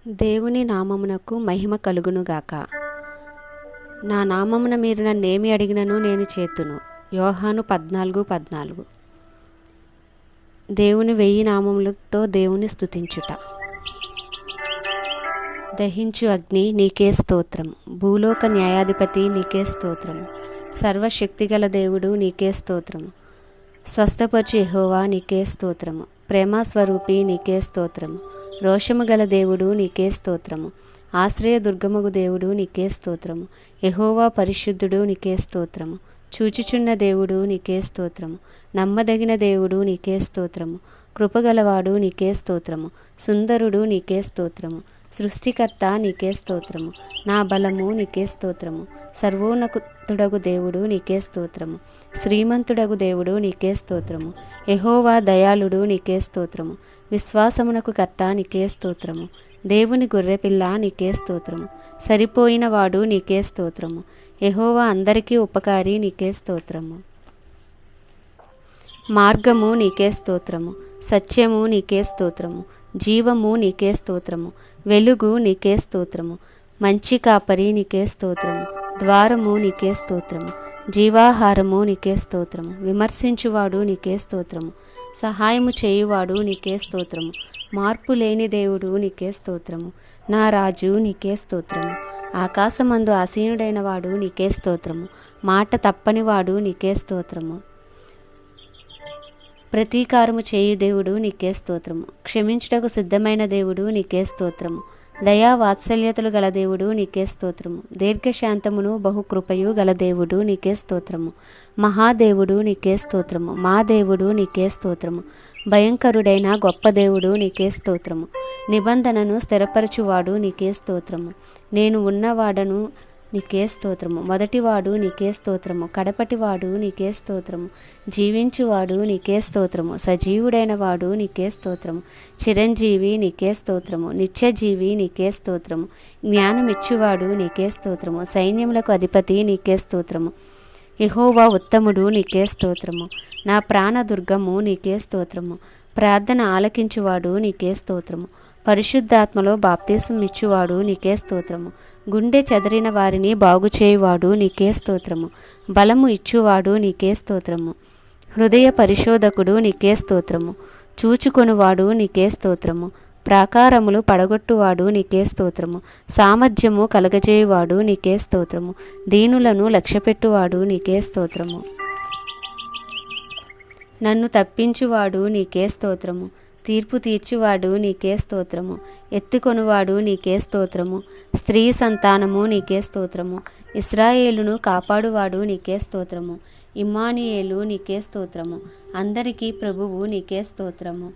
దేవుని నామమునకు మహిమ కలుగునుగాక. నా నామమున మీరు నన్నేమి అడిగినను నేను చేతును. యోహాను 14:14. దేవుని 1000 నామములతో దేవుని స్తుతించుట. దహించు అగ్ని నీకే స్తోత్రము. భూలోక న్యాయాధిపతి నీకే స్తోత్రము. సర్వశక్తిగల దేవుడు నీకే స్తోత్రము. స్వస్థపరచు యెహోవా నీకే స్తోత్రము. ప్రేమస్వరూపి నీకే స్తోత్రము. రోషము గల దేవుడు నీకే స్తోత్రము. ఆశ్రయ దుర్గముగు దేవుడు నీకే స్తోత్రము. యెహోవా పరిశుద్ధుడు నీకే స్తోత్రము. చూచుచున్న దేవుడు నీకే స్తోత్రము. నమ్మదగిన దేవుడు నీకే స్తోత్రము. కృపగలవాడు నీకే స్తోత్రము. సుందరుడు నీకే స్తోత్రము. సృష్టికర్త నీకే స్తోత్రము. నా బలము నీకే స్తోత్రము. సర్వోన్నతుడగు దేవుడు నీకే స్తోత్రము. శ్రీమంతుడగు దేవుడు నీకే స్తోత్రము. యెహోవా దయాళుడు నీకే స్తోత్రము. విశ్వాసమునకు కర్త నీకే స్తోత్రము. దేవుని గొర్రెపిల్ల నీకే స్తోత్రము. సరిపోయిన వాడు నీకే స్తోత్రము. యెహోవా అందరికీ ఉపకారి నీకే స్తోత్రము. మార్గము నీకే స్తోత్రము. సత్యము నీకే స్తోత్రము. జీవము నీకే స్తోత్రము. వెలుగు నీకే స్తోత్రము. మంచి కాపరి నీకే స్తోత్రము. ద్వారము నీకే స్తోత్రము. జీవాహారము నీకే స్తోత్రము. విమర్శించువాడు నీకే స్తోత్రము. సహాయము చేయువాడు నీకే స్తోత్రము. మార్పు లేని దేవుడు నీకే స్తోత్రము. నా రాజు నీకే స్తోత్రము. ఆకాశమందు ఆసీనుడైన వాడు నీకే స్తోత్రము. మాట తప్పనివాడు నీకే స్తోత్రము. ప్రతీకారము చేయు దేవుడు నీకే స్తోత్రము. క్షమించుటకు సిద్ధమైన దేవుడు నీకే స్తోత్రము. దయా వాత్సల్యతలు గల దేవుడు నీకే స్తోత్రము. దీర్ఘశాంతమును బహుకృపయు గల దేవుడు నీకే స్తోత్రము. మహాదేవుడు నీకే స్తోత్రము. మా దేవుడు నీకే స్తోత్రము. భయంకరుడైన గొప్ప దేవుడు నీకే స్తోత్రము. నిబంధనను స్థిరపరచువాడు నీకే స్తోత్రము. నేను ఉన్నవాడను నీకే స్తోత్రము. మొదటివాడు నీకే స్తోత్రము. కడపటివాడు నీకే స్తోత్రము. జీవించువాడు నీకే స్తోత్రము. సజీవుడైన వాడు నీకే స్తోత్రము. చిరంజీవి నీకే స్తోత్రము. నిత్యజీవి నీకే స్తోత్రము. జ్ఞానమిచ్చువాడు నీకే స్తోత్రము. సైన్యములకు అధిపతి నీకే స్తోత్రము. యెహోవా ఉత్తముడు నీకే స్తోత్రము. నా ప్రాణదుర్గము నీకే స్తోత్రము. ప్రార్థన ఆలకించువాడు నీకే స్తోత్రము. పరిశుద్ధాత్మలో బాప్తీసం ఇచ్చువాడు నీకే స్తోత్రము. గుండె చెదరిన వారిని బాగుచేయువాడు నీకే స్తోత్రము. బలము ఇచ్చువాడు నీకే స్తోత్రము. హృదయ పరిశోధకుడు నీకే స్తోత్రము. చూచుకొనువాడు నీకే స్తోత్రము. ప్రాకారములు పడగొట్టువాడు నీకే స్తోత్రము. సామర్థ్యము కలగజేయువాడు నీకే స్తోత్రము. దీనులను లక్ష్యపెట్టువాడు నీకే స్తోత్రము. నన్ను తప్పించువాడు నీకే స్తోత్రము. తీర్పు తీర్చువాడు నీకే స్తోత్రము. ఎత్తుకొనువాడు నీకే స్తోత్రము. స్త్రీ సంతానము నీకే స్తోత్రము. ఇశ్రాయేలును కాపాడువాడు నీకే స్తోత్రము. ఇమ్మానుయేలు నీకే స్తోత్రము. అందరికీ ప్రభువు నీకే స్తోత్రము.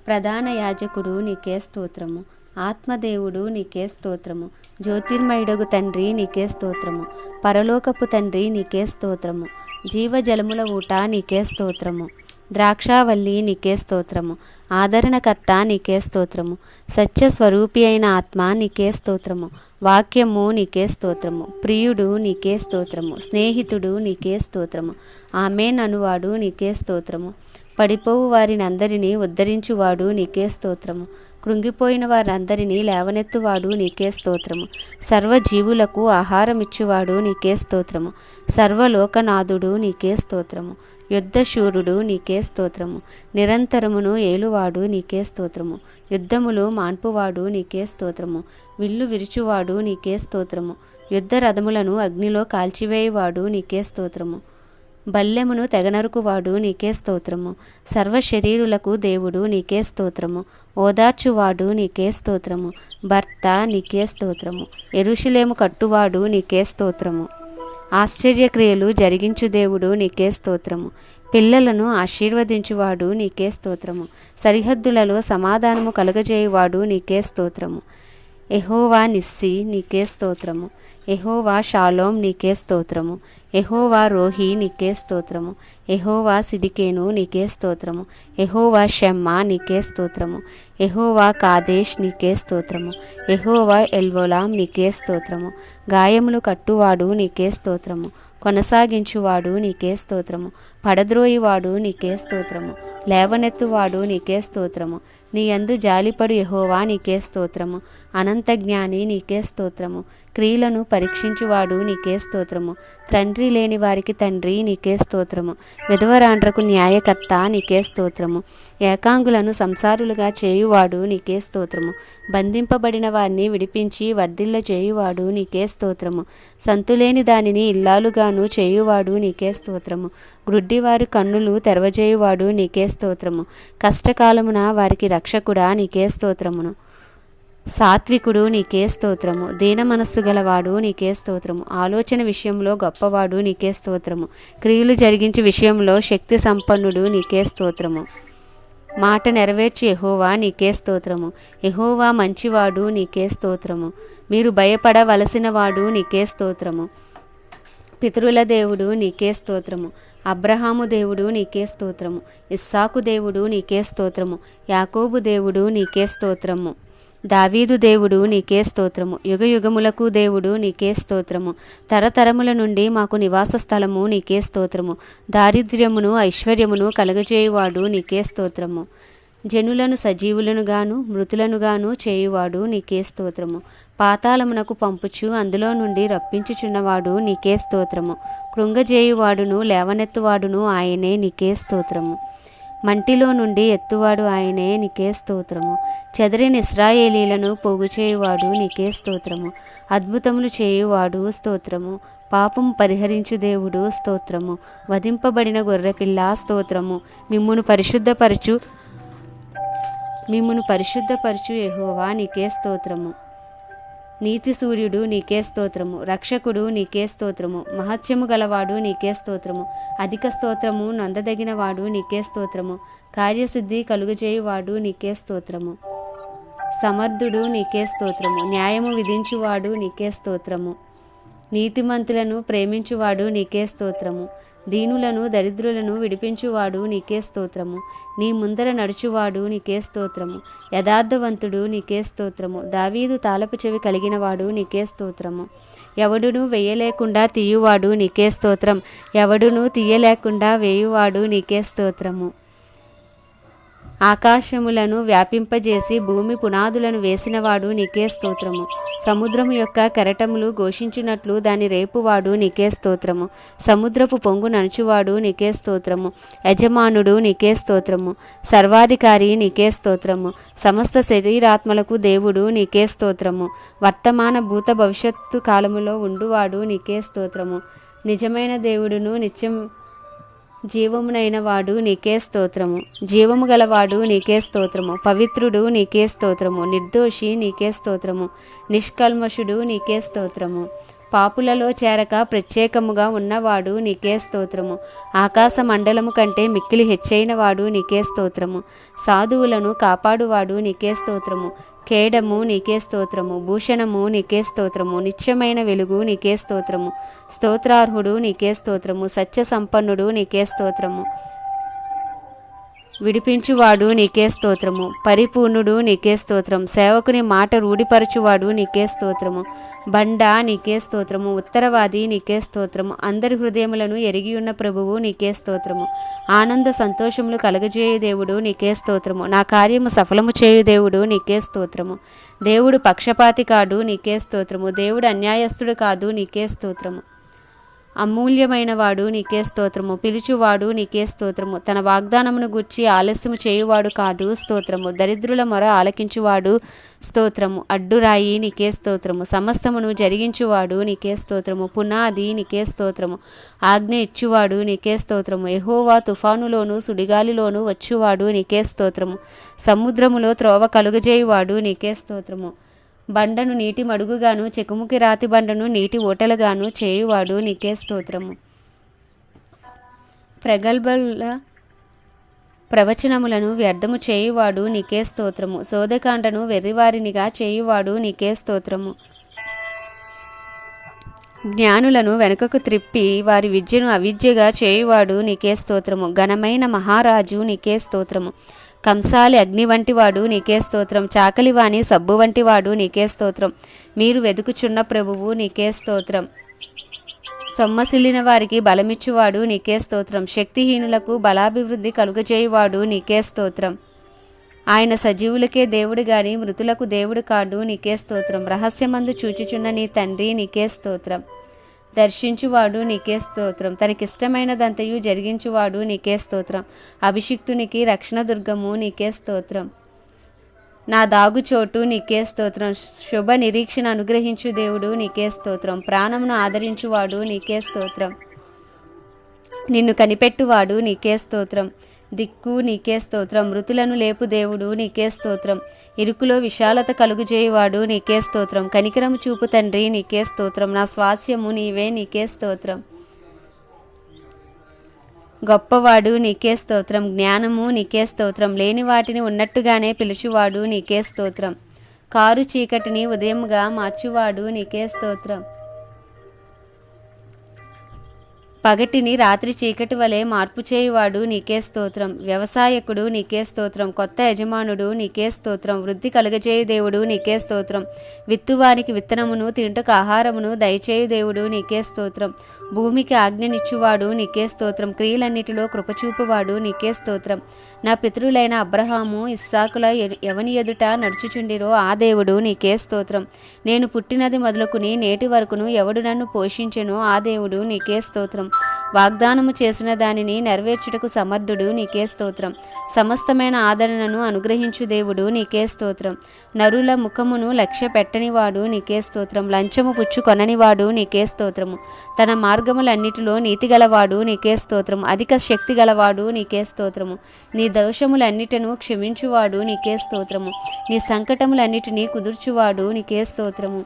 ప్రధాన యాజకుడు నీకే స్తోత్రము. ఆత్మదేవుడు నీకే స్తోత్రము. జ్యోతిర్మయుడగు తండ్రి నీకే స్తోత్రము. పరలోకపు తండ్రి నీకే స్తోత్రము. జీవజలముల ఊట నీకే స్తోత్రము. ద్రాక్షావల్లి నీకే స్తోత్రము. ఆదరణకర్త నీకే స్తోత్రము. సత్యస్వరూపి అయిన ఆత్మ నీకే స్తోత్రము. వాక్యము నీకే స్తోత్రము. ప్రియుడు నీకే స్తోత్రము. స్నేహితుడు నీకే స్తోత్రము. ఆమేన్ అనువాడు నీకే స్తోత్రము. పడిపోవు వారిని అందరినీ ఉద్ధరించువాడు నీకే స్తోత్రము. కృంగిపోయిన వారందరినీ లేవనెత్తువాడు నీకే స్తోత్రము. సర్వజీవులకు ఆహారమిచ్చువాడు నీకే స్తోత్రము. సర్వలోకనాథుడు నీకే స్తోత్రము. యుద్ధశూరుడు నీకే స్తోత్రము. నిరంతరమును ఏలువాడు నీకే స్తోత్రము. యుద్ధములు మాన్పువాడు నీకే స్తోత్రము. విల్లు విరుచువాడు నీకే స్తోత్రము. యుద్ధ రథములను అగ్నిలో కాల్చివేయువాడు నీకే స్తోత్రము. బల్లెమును తెగనరుకువాడు నీకే స్తోత్రము. సర్వశరీరులకు దేవుడు నీకే స్తోత్రము. ఓదార్చువాడు నీకే స్తోత్రము. భర్త నీకే స్తోత్రము. యెరూషలేము కట్టువాడు నీకే స్తోత్రము. ఆశ్చర్యక్రియలు జరిగించు దేవుడు నీకే స్తోత్రము. పిల్లలను ఆశీర్వదించువాడు నీకే స్తోత్రము. సరిహద్దులలో సమాధానము కలుగజేయువాడు నీకే స్తోత్రము. యెహోవా నిస్సి నీకే స్తోత్రము. యెహోవా షాలోమ్ నీకే స్తోత్రము. యెహోవా రోహి నీకే స్తోత్రము. యెహోవా సిడికేను నీకే స్తోత్రము. యెహోవా షమ్మా నీకే స్తోత్రము. యెహోవా కాదేశ్ నీకే స్తోత్రము. యెహోవా ఎల్వోలాం నీకే స్తోత్రము. గాయములు కట్టువాడు నీకే స్తోత్రము. కొనసాగించువాడు నీకే స్తోత్రము. పడద్రోయివాడు నీకే స్తోత్రము. లేవనెత్తువాడు నీకే స్తోత్రము. నీ యందు జాలిపడు యెహోవా నీకే స్తోత్రము. అనంత జ్ఞాని నీకే స్తోత్రము. క్రియలను పరీక్షించువాడు నీకే స్తోత్రము. తండ్రి లేని వారికి తండ్రి నీకే స్తోత్రము. విధవరాండ్రకు న్యాయకర్త నీకే స్తోత్రము. ఏకాంగులను సంసారులుగా చేయువాడు నీకే స్తోత్రము. బంధింపబడిన వారిని విడిపించి వర్ధిల్ల చేయువాడు నీకే స్తోత్రము. సంతులేని దానిని ఇల్లాలుగాను చేయువాడు నీకే స్తోత్రము. గ్రుడ్డివారి కన్నులు తెరవజేయువాడు నీకే స్తోత్రము. కష్టకాలమున వారికి రక్షకుడా నీకే స్తోత్రమును. సాత్వికుడు నీకే స్తోత్రము. దీన మనస్సు గలవాడు నీకే స్తోత్రము. ఆలోచన విషయంలో గొప్పవాడు నీకే స్తోత్రము. క్రియలు జరిగించే విషయంలో శక్తి సంపన్నుడు నీకే స్తోత్రము. మాట నెరవేర్చి యెహోవా నీకే స్తోత్రము. యెహోవా మంచివాడు నీకే స్తోత్రము. మీరు భయపడవలసిన వాడు నీకే స్తోత్రము. పితరుల దేవుడు నీకే స్తోత్రము. అబ్రహాము దేవుడు నీకే స్తోత్రము. ఇస్సాకు దేవుడు నీకే స్తోత్రము. యాకోబు దేవుడు నీకే స్తోత్రము. దావీదు దేవుడు నీకే స్తోత్రము. యుగయుగములకు దేవుడు నీకే స్తోత్రము. తరతరముల నుండి మాకు నివాస స్థలము నీకే స్తోత్రము. దారిద్ర్యమును ఐశ్వర్యమును కలుగజేయువాడు నీకే స్తోత్రము. జనులను సజీవులనుగాను మృతులనుగాను చేయువాడు నీకే స్తోత్రము. పాతాళమునకు పంపుచు అందులో నుండి రప్పించుచున్నవాడు నీకే స్తోత్రము. కృంగజేయువాడును లేవనెత్తువాడును ఆయనే నీకే స్తోత్రము. మంటిలో నుండి ఎత్తువాడు ఆయనే నీకే స్తోత్రము. చెదరిన ఇశ్రాయేలీలను పోగు చేయువాడు నీకే స్తోత్రము. అద్భుతములు చేయువాడు స్తోత్రము. పాపము పరిహరించు దేవుడు స్తోత్రము. వధింపబడిన గొర్రెపిల్ల స్తోత్రము. మిమ్మును పరిశుద్ధపరచు యెహోవా నీకే స్తోత్రము. నీతి సూర్యుడు నీకే స్తోత్రము. రక్షకుడు నీకే స్తోత్రము. మహత్యము గలవాడు నీకే స్తోత్రము. అధిక స్తోత్రము నొందదగినవాడు నీకే స్తోత్రము. కార్యసిద్ధి కలుగజేయువాడు నీకే స్తోత్రము. సమర్థుడు నీకే స్తోత్రము. న్యాయము విధించువాడు నీకే స్తోత్రము. నీతిమంతులను ప్రేమించువాడు నీకే స్తోత్రము. దీనులను దరిద్రులను విడిపించువాడు నీకే స్తోత్రము. నీ ముందర నడుచువాడు నీకే స్తోత్రము. యథార్థవంతుడు నీకే స్తోత్రము. దావీదు తాళపు చెవి కలిగినవాడు నీకే స్తోత్రము. ఎవడును వేయలేకుండా తీయువాడు నీకే స్తోత్రం. ఎవడును తీయలేకుండా వేయువాడు నీకే స్తోత్రము. ఆకాశములను వ్యాపింపజేసి భూమి పునాదులను వేసినవాడు నీకే స్తోత్రము. సముద్రము యొక్క కెరటములు ఘోషించినట్లు దాని రేపువాడు నీకే స్తోత్రము. సముద్రపు పొంగు నడుచువాడు నీకే స్తోత్రము. యజమానుడు నీకే స్తోత్రము. సర్వాధికారి నీకే స్తోత్రము. సమస్త శరీరాత్మలకు దేవుడు నీకే స్తోత్రము. వర్తమాన భూత భవిష్యత్తు కాలములో ఉండువాడు నీకే స్తోత్రము. నిజమైన దేవుడును నిత్యం జీవమునైన వాడు నీకే స్తోత్రము. జీవము గలవాడు నీకే స్తోత్రము. పవిత్రుడు నీకే స్తోత్రము. నిర్దోషి నీకే స్తోత్రము. నిష్కల్మషుడు నీకే స్తోత్రము. పాపులలో చేరక ప్రత్యేకముగా ఉన్నవాడు నీకే స్తోత్రము. ఆకాశ మండలము కంటే మిక్కిలి హెచ్చైన వాడు నీకే స్తోత్రము. సాధువులను కాపాడువాడు నీకే స్తోత్రము. కేడము నీకే స్తోత్రము. భూషణము నీకే స్తోత్రము. నిత్యమైన వెలుగు నీకే స్తోత్రము. స్తోత్రార్హుడు నీకే స్తోత్రము. సత్య సంపన్నుడు నీకే స్తోత్రము. విడిపించువాడు నీకే స్తోత్రము. పరిపూర్ణుడు నీకే స్తోత్రం. సేవకుని మాట రూఢిపరచువాడు నీకే స్తోత్రము. బండ నీకే స్తోత్రము. ఉత్తరవాది నీకే స్తోత్రము. అందరి హృదయములను ఎరిగియున్న ప్రభువు నీకే స్తోత్రము. ఆనంద సంతోషములు కలగజేయు దేవుడు నీకే స్తోత్రము. నా కార్యము సఫలము చేయు దేవుడు నీకే స్తోత్రము. దేవుడు పక్షపాతి కాడు నీకే స్తోత్రము. దేవుడు అన్యాయస్తుడు కాదు నీకే స్తోత్రము. అమూల్యమైన వాడు నీకే స్తోత్రము. పిలుచువాడు నీకే స్తోత్రము. తన వాగ్దానమును గూర్చి ఆలస్యము చేయువాడు కాదు స్తోత్రము. దరిద్రుల మొర ఆలకించువాడు స్తోత్రము. అడ్డురాయి నీకే స్తోత్రము. సమస్తమును జరిగించువాడు నీకే స్తోత్రము. పునాది నీకే స్తోత్రము. ఆజ్ఞ ఇచ్చువాడు నీకే స్తోత్రము. యెహోవా తుఫానులోను సుడిగాలిలోను వచ్చువాడు నీకే స్తోత్రము. సముద్రములో త్రోవ కలుగజేయువాడు నీకే స్తోత్రము. బండను నీటి మడుగుగాను చెకుముకి రాతి బండను నీటి ఓటలుగాను చేయువాడు నీకే స్తోత్రము. ప్రగల్భల ప్రవచనములను వ్యర్థము చేయువాడు నీకే స్తోత్రము. శోధకాండను వెర్రివారినిగా చేయువాడు నీకే స్తోత్రము. జ్ఞానులను వెనుకకు త్రిప్పి వారి విద్యను అవిద్యగా చేయువాడు నీకే స్తోత్రము. ఘనమైన మహారాజు నీకే స్తోత్రము. కంసాలి అగ్ని వంటివాడు నీకే స్తోత్రం. చాకలివాణి సబ్బు వంటివాడు నీకే స్తోత్రం. మీరు వెదుకుచున్న ప్రభువు నీకే స్తోత్రం. సొమ్మసిల్లిన వారికి బలమిచ్చువాడు నీకే స్తోత్రం. శక్తిహీనులకు బలాభివృద్ధి కలుగజేయువాడు నీకే స్తోత్రం. ఆయన సజీవులకే దేవుడు గాని మృతులకు దేవుడు కాడు, నీకే స్తోత్రం. రహస్యమందు చూచుచున్న నీ తండ్రి, నీకే స్తోత్రం. దర్శించువాడు, నీకే స్తోత్రం. తనకిష్టమైనదంతయు జరిగించువాడు, నీకే స్తోత్రం. అభిషిక్తునికి రక్షణ దుర్గము, నీకే స్తోత్రం. నా దాగుచోటు, నీకే స్తోత్రం. శుభ నిరీక్షణ అనుగ్రహించు దేవుడు, నీకే స్తోత్రం. ప్రాణమును ఆదరించువాడు, నీకే స్తోత్రం. నిన్ను కనిపెట్టువాడు, నీకే స్తోత్రం. దిక్కు, నీకే స్తోత్రం. మృతులను లేపు దేవుడు, నీకే స్తోత్రం. ఇరుకులో విశాలత కలుగుజేయువాడు, నీకే స్తోత్రం. కనికరము చూపు తండ్రి, నీకే స్తోత్రం. నా స్వాస్యము నీవే, నీకే స్తోత్రం. గొప్పవాడు, నీకే స్తోత్రం. జ్ఞానము, నీకే స్తోత్రం. లేని వాటిని ఉన్నట్టుగానే పిలుచువాడు, నీకే స్తోత్రం. కారు చీకటిని ఉదయముగా మార్చువాడు, నీకే స్తోత్రం. పగటిని రాత్రి చీకటి వలె మార్పు చేయువాడు, నీకే స్తోత్రం. వ్యవసాయకుడు, నీకే స్తోత్రం. కొత్త యజమానుడు, నీకే స్తోత్రం. వృద్ధి కలుగజేయు దేవుడు, నీకే స్తోత్రం. విత్తువానికి విత్తనమును, తింటుకు ఆహారమును దయచేయు దేవుడు, నీకే స్తోత్రం. భూమికి ఆజ్ఞనిచ్చువాడు, నీకే స్తోత్రం. క్రియలన్నిటిలో కృపచూపువాడు, నీకే స్తోత్రం. నా పితరులైన అబ్రహాము, ఇస్సాకుల ఎవని ఎదుట నడుచుచుండిరో ఆ దేవుడు, నీకే స్తోత్రం. నేను పుట్టినది మొదలుకుని నేటి వరకును ఎవడు నన్ను పోషించెనో ఆ దేవుడు, నీకే స్తోత్రం. వాగ్దానము చేసిన దానిని నెరవేర్చుటకు సమర్థుడు, నీకే స్తోత్రం. సమస్తమైన ఆదరణను అనుగ్రహించు దేవుడు, నీకే స్తోత్రం. నరుల ముఖమును లక్ష్య పెట్టనివాడు, నీకే స్తోత్రం. లంచము పుచ్చుకొననివాడు, నీకే స్తోత్రము. తన మార్గములన్నిటిలో నీతిగలవాడు, నీకే స్తోత్రం. అధిక శక్తి గలవాడు, నీకే స్తోత్రము. నీ దోషములన్నిటిను క్షమించువాడు, నీకే స్తోత్రము. నీ సంకటములన్నిటినీ కుదుర్చువాడు, నీకే స్తోత్రము.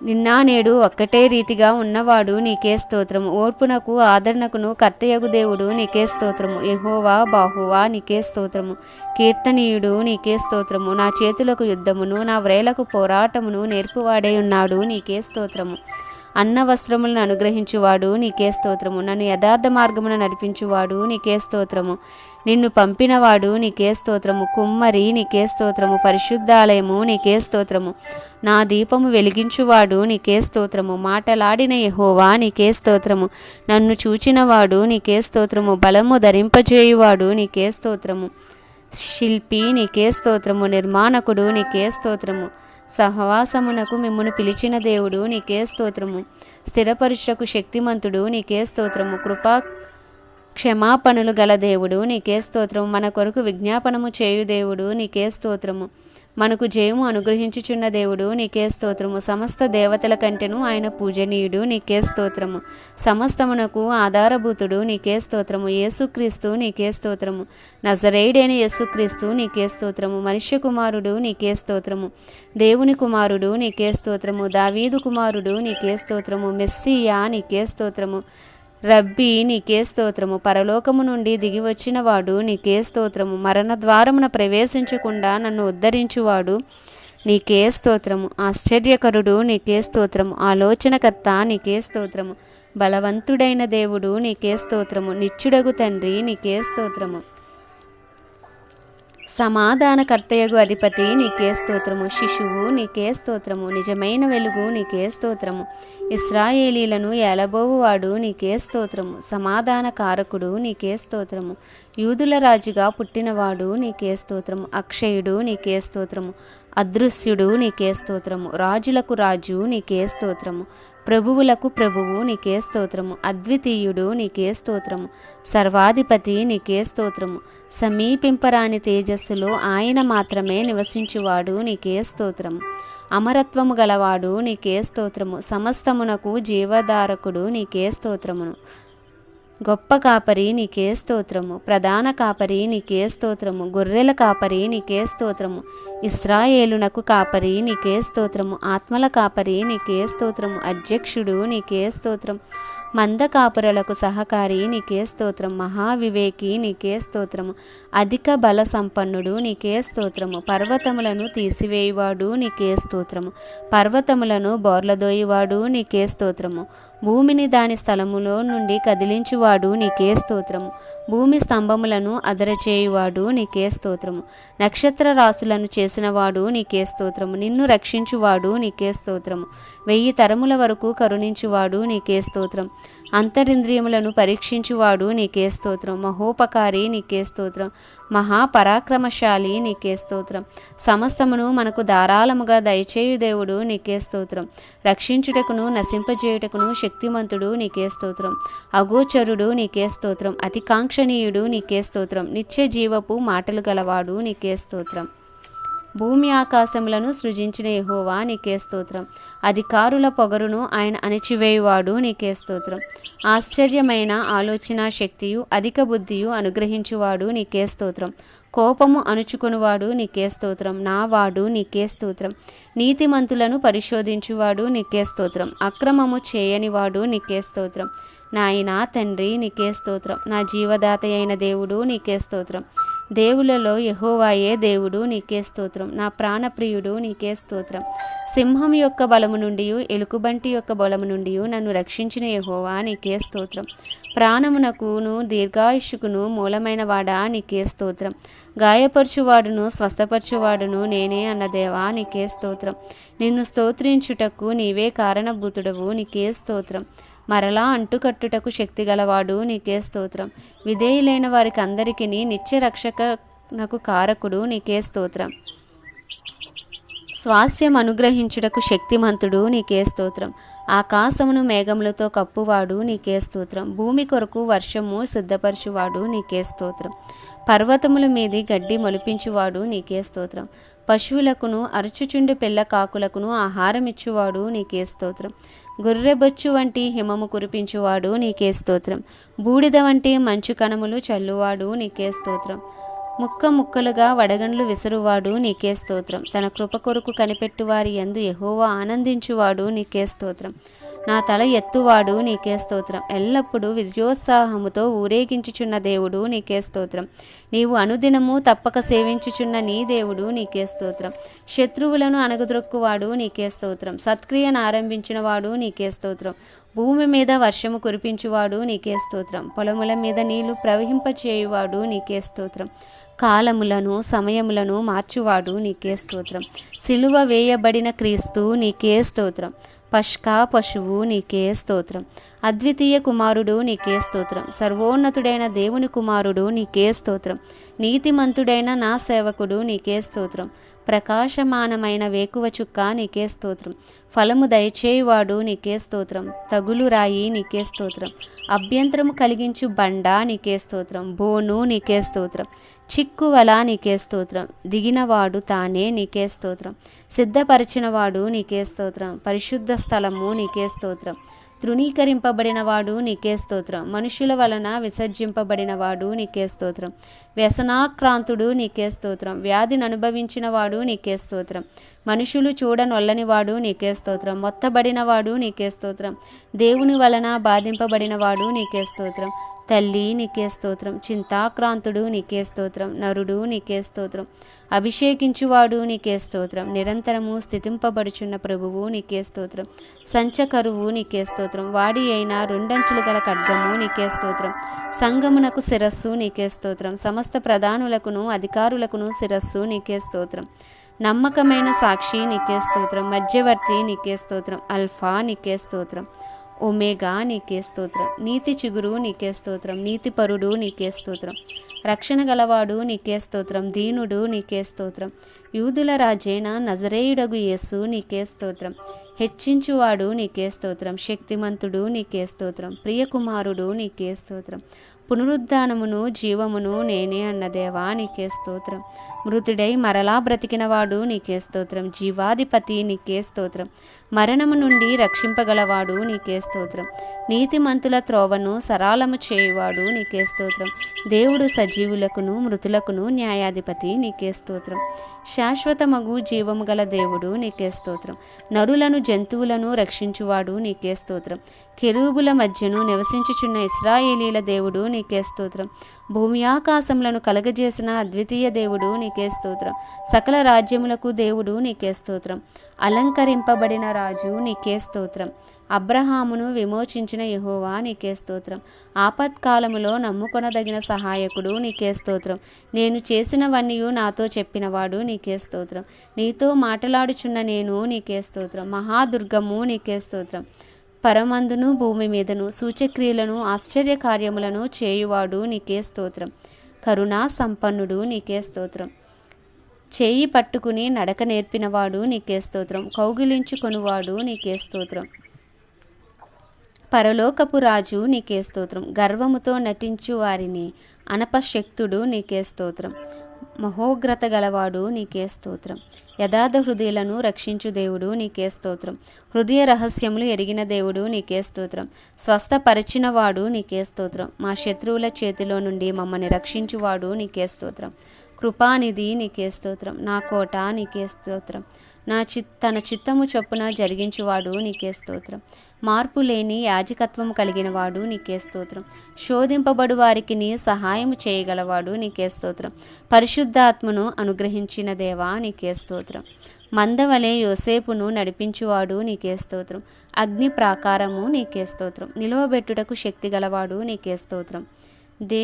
నిన్నా నేడు ఒక్కటే రీతిగా ఉన్నవాడు, నీకే స్తోత్రము. ఓర్పునకు ఆదరణకును కర్తయగు దేవుడు, నీకే స్తోత్రము. యెహోవా బాహువా, నీకే స్తోత్రము. కీర్తనీయుడు, నీకే స్తోత్రము. నా చేతులకు యుద్ధమును, నా వ్రేలకు పోరాటమును నేర్పువాడై ఉన్నాడు, నీకే స్తోత్రము. అన్న వస్త్రములను అనుగ్రహించువాడు, నీకే స్తోత్రము. నన్ను యథార్థ మార్గమున నడిపించువాడు, నీకే స్తోత్రము. నిన్ను పంపినవాడు, నీకే స్తోత్రము. కుమ్మరి, నీకే స్తోత్రము. పరిశుద్ధాలయము, నీకే స్తోత్రము. నా దీపము వెలిగించువాడు, నీకే స్తోత్రము. మాటలాడిన యెహోవా, నీకే స్తోత్రము. నన్ను చూచినవాడు, నీకే స్తోత్రము. బలము ధరింపజేయువాడు, నీకే స్తోత్రము. శిల్పి, నీకే స్తోత్రము. నిర్మాణకుడు, నీకే స్తోత్రము. సహవాసమునకు మిమ్మును పిలిచిన దేవుడు, నీకే స్తోత్రము. స్థిరపరుషకు శక్తిమంతుడు, నీకే స్తోత్రము. కృపా క్షమాపణలు గల దేవుడు, నీకే స్తోత్రము. మన కొరకు విజ్ఞాపనము చేయు దేవుడు, నీకే స్తోత్రము. మనకు జయము అనుగ్రహించుచున్న దేవుడు, నీకే స్తోత్రము. సమస్త దేవతల కంటెను ఆయన పూజనీయుడు, నీకే స్తోత్రము. సమస్తమునకు ఆధారభూతుడు, నీకే స్తోత్రము. యేసుక్రీస్తు, నీకే స్తోత్రము. నజరేయుడైన యేసుక్రీస్తు, నీకే స్తోత్రము. మనుష్య కుమారుడు, నీకే స్తోత్రము. దేవుని కుమారుడు, నీకే స్తోత్రము. దావీదు కుమారుడు, నీకే స్తోత్రము. మెస్సియా, నీకే స్తోత్రము. రబ్బీ, నీకే స్తోత్రము. పరలోకము నుండి దిగివచ్చిన వాడు, నీకే స్తోత్రము. మరణ ద్వారమున ప్రవేశించకుండా నన్ను ఉద్ధరించువాడు, నీకే స్తోత్రము. ఆశ్చర్యకరుడు, నీకే స్తోత్రము. ఆలోచనకర్త, నీకే స్తోత్రము. బలవంతుడైన దేవుడు, నీకే స్తోత్రము. నిత్యుడగు తండ్రి, నీకే స్తోత్రము. సమాధానకర్తయగు అధిపతి, నీకే స్తోత్రము. శిశువు, నీకే స్తోత్రము. నిజమైన వెలుగు, నీకే స్తోత్రము. ఇశ్రాయేలీలను ఏలబోవువాడు, నీకే స్తోత్రము. సమాధాన కారకుడు, నీకే స్తోత్రము. యూదుల రాజుగా పుట్టినవాడు, నీకే స్తోత్రము. అక్షయుడు, నీకే స్తోత్రము. అదృశ్యుడు, నీకే స్తోత్రము. రాజులకు రాజు, నీకే స్తోత్రము. ప్రభువులకు ప్రభువు, నీకే స్తోత్రము. అద్వితీయుడు, నీకే స్తోత్రము. సర్వాధిపతి, నీకే స్తోత్రము. సమీపింపరాని తేజస్సులో ఆయన మాత్రమే నివసించువాడు, నీకే స్తోత్రము. అమరత్వము గలవాడు, నీకే స్తోత్రము. సమస్తమునకు జీవధారకుడు, నీకే స్తోత్రమును. గొప్ప కాపరి, నీకే స్తోత్రము. ప్రధాన కాపరి, నీకే స్తోత్రము. గొర్రెల కాపరి, నీకే స్తోత్రము. ఇశ్రాయేలునకు కాపరి, నీకే స్తోత్రము. ఆత్మల కాపరి, నీకే స్తోత్రము. అధ్యక్షుడు, నీకే స్తోత్రం. మంద కాపురలకు సహకారి, నీకే స్తోత్రం. మహావివేకి, నీకే స్తోత్రము. అధిక బల సంపన్నుడు, నీకే స్తోత్రము. పర్వతములను తీసివేయువాడు, నీకే స్తోత్రము. పర్వతములను బోర్లదోయువాడు, నీకే స్తోత్రము. భూమిని దాని స్థలములో నుండి కదిలించువాడు నీకే స్తోత్రము. భూమి స్తంభములను అదరచేయువాడు నీకే స్తోత్రము. నక్షత్ర రాశులను చేసినవాడు నీకే స్తోత్రము. నిన్ను రక్షించువాడు నీకే స్తోత్రము. 1000 తరముల వరకు కరుణించువాడు నీకే స్తోత్రం. అంతరింద్రియములను పరీక్షించువాడు నీకే స్తోత్రం. మహోపకారి నీకే స్తోత్రం. మహాపరాక్రమశాలి నీకే స్తోత్రం. సమస్తమును మనకు ధారాళముగా దయచేయు దేవుడు నీకే స్తోత్రం. రక్షించుటకును నశింపజేయుటకును శక్తిమంతుడు నీకే స్తోత్రం. అగోచరుడు నీకే స్తోత్రం. అతి కాంక్షణీయుడు నీకే స్తోత్రం. నిత్య జీవపు మాటలు గలవాడు నీకే స్తోత్రం. భూమి ఆకాశములను సృజించిన యెహోవా నీకే స్తోత్రం. అధికారుల పొగరును ఆయన అణిచివేయువాడు నీకే స్తోత్రం. ఆశ్చర్యమైన ఆలోచన శక్తియు అధిక బుద్ధియు అనుగ్రహించువాడు నీకే స్తోత్రం. కోపము అణుచుకొనువాడు నీకే స్తోత్రం. నా వాడు నీకే స్తోత్రం. నీతిమంతులను పరిశోధించువాడు నీకే స్తోత్రం. అక్రమము చేయనివాడు నీకే స్తోత్రం. నాయనా తండ్రి నీకే స్తోత్రం. నా జీవదాత అయిన దేవుడు నీకే స్తోత్రం. దేవులలో యెహోవాయే దేవుడు నీకే స్తోత్రం. నా ప్రాణప్రియుడు నీకే స్తోత్రం. సింహం యొక్క బలము నుండి ఎలుకబంటి యొక్క బలము నుండి నన్ను రక్షించిన యెహోవా నీకే స్తోత్రం. ప్రాణమునకును దీర్ఘాయుష్కును మూలమైన వాడా నీకే స్తోత్రం. గాయపరచువాడును స్వస్థపరచువాడును నేనే అన్న దేవా నీకే స్తోత్రం. నిన్ను స్తోత్రించుటకు నీవే కారణభూతుడవు నీకే స్తోత్రం. మరలా అంటుకట్టుటకు శక్తి గలవాడు నీకే స్తోత్రం. విధేయులైన వారికి అందరికీ నిత్య రక్షకనకు కారకుడు నీకే స్తోత్రం. స్వాస్యం అనుగ్రహించుటకు శక్తిమంతుడు నీకే స్తోత్రం. ఆకాశమును మేఘములతో కప్పువాడు నీకే స్తోత్రం. భూమి కొరకు వర్షము సిద్ధపరచువాడు నీకే స్తోత్రం. పర్వతముల మీది గడ్డి మొలిపించువాడు నీకే స్తోత్రం. పశువులకును అరుచుచుండు పిల్ల కాకులకును ఆహారమిచ్చువాడు నీకే స్తోత్రం. గొర్రెబొచ్చు వంటి హిమము కురిపించువాడు నీకే స్తోత్రం. బూడిద వంటి మంచు కణములు చల్లువాడు నీకే స్తోత్రం. ముక్కలుగా వడగండ్లు విసురువాడు నీకే స్తోత్రం. తన కృప కొరకు కనిపెట్టువారి యందు యెహోవా ఆనందించువాడు నీకే స్తోత్రం. నా తల ఎత్తువాడు నీకే స్తోత్రం. ఎల్లప్పుడూ విజయోత్సాహముతో ఊరేగించుచున్న దేవుడు నీకే స్తోత్రం. నీవు అనుదినము తప్పక సేవించుచున్న నీ దేవుడు నీకే స్తోత్రం. శత్రువులను అణగద్రొక్కువాడు నీకే స్తోత్రం. సత్క్రియను ఆరంభించిన వాడు నీకే స్తోత్రం. భూమి మీద వర్షము కురిపించువాడు నీకే స్తోత్రం. పొలముల మీద నీళ్లు ప్రవహింపచేయువాడు నీకే స్తోత్రం. కాలములను సమయములను మార్చువాడు నీకే స్తోత్రం. సిలువ వేయబడిన క్రీస్తు నీకే స్తోత్రం. పష్కా పశువు నీకే స్తోత్రం. అద్వితీయ కుమారుడు నీకే స్తోత్రం. సర్వోన్నతుడైన దేవుని కుమారుడు నీకే స్తోత్రం. నీతిమంతుడైన నా సేవకుడు నీకే స్తోత్రం. ప్రకాశమానమైన వేకువ చుక్క నీకే స్తోత్రం. ఫలము దయచేయువాడు నీకే స్తోత్రం. తగులు రాయి నీకే స్తోత్రం. అభ్యంతరము కలిగించు బండ నీకే స్తోత్రం. బోను నీకే స్తోత్రం. చిక్కువల నీకే స్తోత్రం. దిగినవాడు తానే నీకే స్తోత్రం. సిద్ధపరిచినవాడు నీకే స్తోత్రం. పరిశుద్ధ స్థలము నీకే స్తోత్రం. తృణీకరింపబడినవాడు నీకే స్తోత్రం. మనుషుల వలన విసర్జింపబడినవాడు నీకే స్తోత్రం. వ్యసనాక్రాంతుడు నీకే స్తోత్రం. వ్యాధిని అనుభవించినవాడు నీకే స్తోత్రం. మనుషులు చూడనొల్లనివాడు నీకే స్తోత్రం. మొత్తబడినవాడు నీకే స్తోత్రం. దేవుని వలన బాధింపబడినవాడు నీకే స్తోత్రం. తల్లి నీకే స్తోత్రం. చింతాక్రాంతుడు నీకే స్తోత్రం. నరుడు నీకే స్తోత్రం. అభిషేకించువాడు నీకే స్తోత్రం. నిరంతరము స్థితింపబడుచున్న ప్రభువు నీకే స్తోత్రం. సంచకరువు నీకే స్తోత్రం. వాడి అయిన రెండంచులు గల ఖడ్గము నీకే స్తోత్రం. సంగమునకు శిరస్సు నీకే స్తోత్రం. సమస్త ప్రధానులకును అధికారులకును శిరస్సు నీకే స్తోత్రం. నమ్మకమైన సాక్షి నీకే స్తోత్రం. మధ్యవర్తి నీకే స్తోత్రం. అల్ఫా నీకే స్తోత్రం. ఒమేగా నీకే స్తోత్రం. నీతి చిగురు నీకే స్తోత్రం. నీతిపరుడు నీకే స్తోత్రం. రక్షణ గలవాడు నీకే స్తోత్రం. దీనుడు నీకే స్తోత్రం. యూదుల రాజైన నజరేయుడగు యేసు నీకే స్తోత్రం. హెచ్చించువాడు నీకే స్తోత్రం. శక్తిమంతుడు నీకే స్తోత్రం. ప్రియకుమారుడు నీకే స్తోత్రం. పునరుద్ధానమును జీవమును నేనే అన్న దేవా నీకే స్తోత్రం. మృతుడై మరలా బ్రతికినవాడు నీకే స్తోత్రం. జీవాధిపతి నీకే స్తోత్రం. మరణము నుండి రక్షింపగలవాడు నీకే స్తోత్రం. నీతిమంతుల త్రోవను సరాలము చేయువాడు నీకే స్తోత్రం. దేవుడు సజీవులకును మృతులకును న్యాయాధిపతి నీకే స్తోత్రం. శాశ్వతమగు జీవము గల దేవుడు నీకే స్తోత్రం. నరులను జంతువులను రక్షించువాడు నీకే స్తోత్రం. కెరూబుల మధ్యను నివసించుచున్న ఇశ్రాయేలీల దేవుడు నీకే స్తోత్రం. భూమి ఆకాశములను కలగజేసిన అద్వితీయ దేవుడు నీకే స్తోత్రం. సకల రాజ్యములకు దేవుడు నీకే స్తోత్రం. అలంకరింపబడిన రాజు నీకే స్తోత్రం. అబ్రహామును విమోచించిన యెహోవా నీకే స్తోత్రం. ఆపత్కాలములో నమ్ముకొనదగిన సహాయకుడు నీకే స్తోత్రం. నేను చేసినవన్నీ నాతో చెప్పినవాడు నీకే స్తోత్రం. నీతో మాటలాడుచున్న నేను నీకే స్తోత్రం. మహాదుర్గము నీకే స్తోత్రం. పరమందును భూమి మీదను సూచక్రియలను ఆశ్చర్యకార్యములను చేయువాడు నీకే స్తోత్రం. కరుణా సంపన్నుడు నీకే స్తోత్రం. చేయి పట్టుకుని నడక నేర్పినవాడు నీకే స్తోత్రం. కౌగిలించుకొనువాడు నీకే స్తోత్రం. పరలోకపు రాజు నీకే స్తోత్రం. గర్వముతో నటించు వారిని అనపశక్తుడు నీకే స్తోత్రం. మహోగ్రత గలవాడు నీకే స్తోత్రం. యథార్థ హృదయులను రక్షించు దేవుడు నీకే స్తోత్రం. హృదయ రహస్యములు ఎరిగిన దేవుడు నీకే స్తోత్రం. స్వస్థపరిచినవాడు నీకే స్తోత్రం. మా శత్రువుల చేతిలో నుండి మమ్మల్ని రక్షించువాడు నీకే స్తోత్రం. కృపానిధి నీకే స్తోత్రం. నా కోట నీకే స్తోత్రం. తన చిత్తము చొప్పున జరిగించువాడు నీకే స్తోత్రం. మార్పు లేని యాజకత్వము కలిగిన వాడు నీకే స్తోత్రం. శోధింపబడు వారికి నీ సహాయము చేయగలవాడు నీకే స్తోత్రం. పరిశుద్ధాత్మను అనుగ్రహించిన దేవా నీకే స్తోత్రం. మందవలే యోసేపును నడిపించువాడు నీకే స్తోత్రం. అగ్ని ప్రాకారము నీకే స్తోత్రం. నిలువబెట్టుటకు శక్తి గలవాడు నీకే స్తోత్రం.